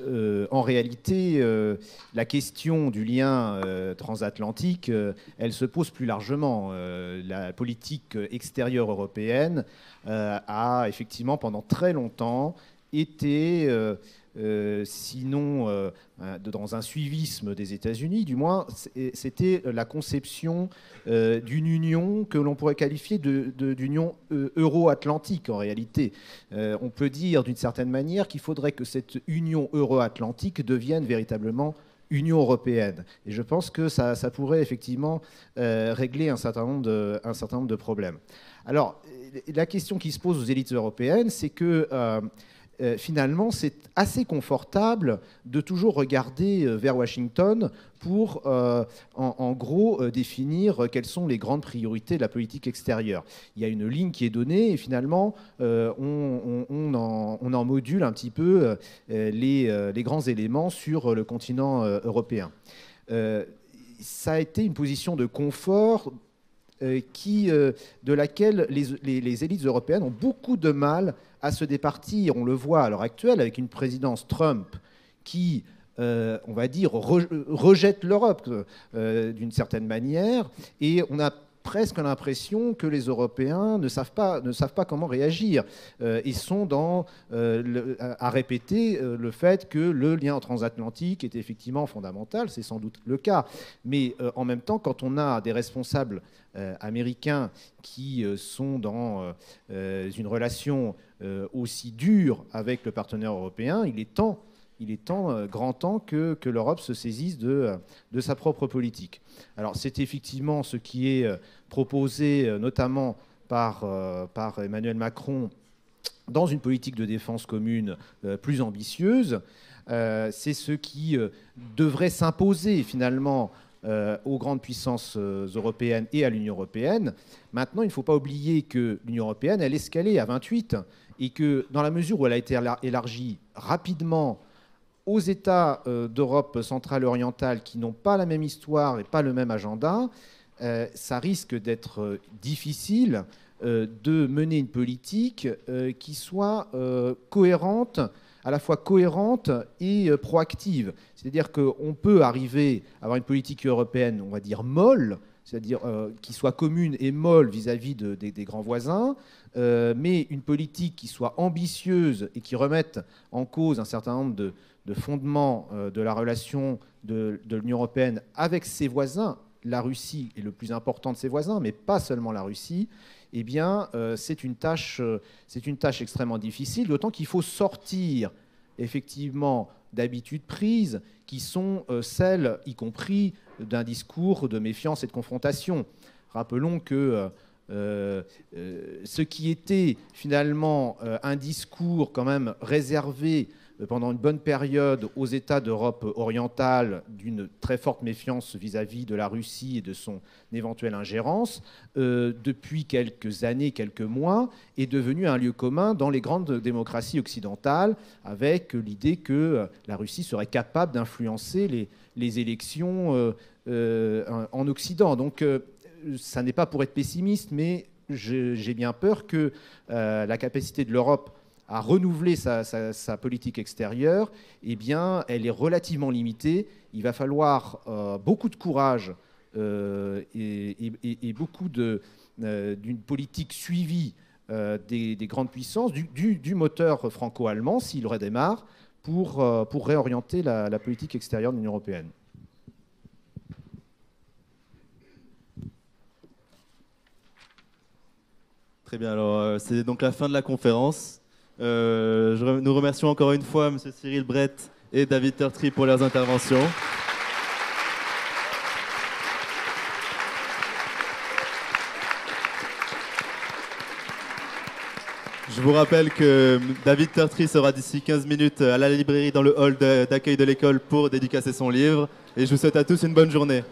en réalité, la question du lien transatlantique, elle se pose plus largement. La politique extérieure européenne a effectivement pendant très longtemps été... sinon dans un suivisme des États-Unis, du moins, c'était la conception d'une union que l'on pourrait qualifier d'union euro-atlantique en réalité. On peut dire d'une certaine manière qu'il faudrait que cette union euro-atlantique devienne véritablement Union européenne. Et je pense que ça pourrait effectivement régler un certain nombre de problèmes. Alors, la question qui se pose aux élites européennes, c'est que finalement, c'est assez confortable de toujours regarder vers Washington pour, en gros, définir quelles sont les grandes priorités de la politique extérieure. Il y a une ligne qui est donnée et finalement, on en module un petit peu les grands éléments sur le continent européen. Ça a été une position de confort de laquelle les élites européennes ont beaucoup de mal à se départir. On le voit à l'heure actuelle avec une présidence Trump qui, on va dire, rejette l'Europe d'une certaine manière, et on a presque l'impression que les Européens ne savent pas comment réagir. Ils sont à répéter le fait que le lien transatlantique est effectivement fondamental, c'est sans doute le cas. Mais en même temps, quand on a des responsables américains qui sont dans une relation aussi dure avec le partenaire européen, il est grand temps que l'Europe se saisisse de sa propre politique. Alors c'est effectivement ce qui est proposé notamment par Emmanuel Macron dans une politique de défense commune plus ambitieuse. C'est ce qui devrait s'imposer finalement aux grandes puissances européennes et à l'Union européenne. Maintenant, il ne faut pas oublier que l'Union européenne, elle est escalée à 28 et que dans la mesure où elle a été élargie rapidement aux États d'Europe centrale et orientale qui n'ont pas la même histoire et pas le même agenda, ça risque d'être difficile de mener une politique qui soit cohérente, à la fois cohérente et proactive. C'est-à-dire qu'on peut arriver à avoir une politique européenne, on va dire, molle, c'est-à-dire qui soit commune et molle vis-à-vis des grands voisins, mais une politique qui soit ambitieuse et qui remette en cause un certain nombre de fondements de la relation de l'Union européenne avec ses voisins. La Russie est le plus important de ses voisins, mais pas seulement la Russie. Eh bien, c'est une tâche extrêmement difficile, d'autant qu'il faut sortir effectivement d'habitudes prises qui sont celles, y compris d'un discours de méfiance et de confrontation. Rappelons que ce qui était finalement un discours quand même réservé pendant une bonne période aux États d'Europe orientale d'une très forte méfiance vis-à-vis de la Russie et de son éventuelle ingérence, depuis quelques années, quelques mois, est devenu un lieu commun dans les grandes démocraties occidentales, avec l'idée que la Russie serait capable d'influencer les élections en Occident. Donc, ça n'est pas pour être pessimiste, mais j'ai bien peur que la capacité de l'Europe à renouveler sa politique extérieure, eh bien, elle est relativement limitée. Il va falloir beaucoup de courage et beaucoup d'une politique suivie des grandes puissances, du moteur franco-allemand, s'il redémarre, pour réorienter la politique extérieure de l'Union européenne. Très bien, alors c'est donc la fin de la conférence. Nous remercions encore une fois M. Cyril Brett et David Tertry pour leurs interventions. Je vous rappelle que David Tertry sera d'ici 15 minutes à la librairie dans le hall d'accueil de l'école pour dédicacer son livre. Et je vous souhaite à tous une bonne journée.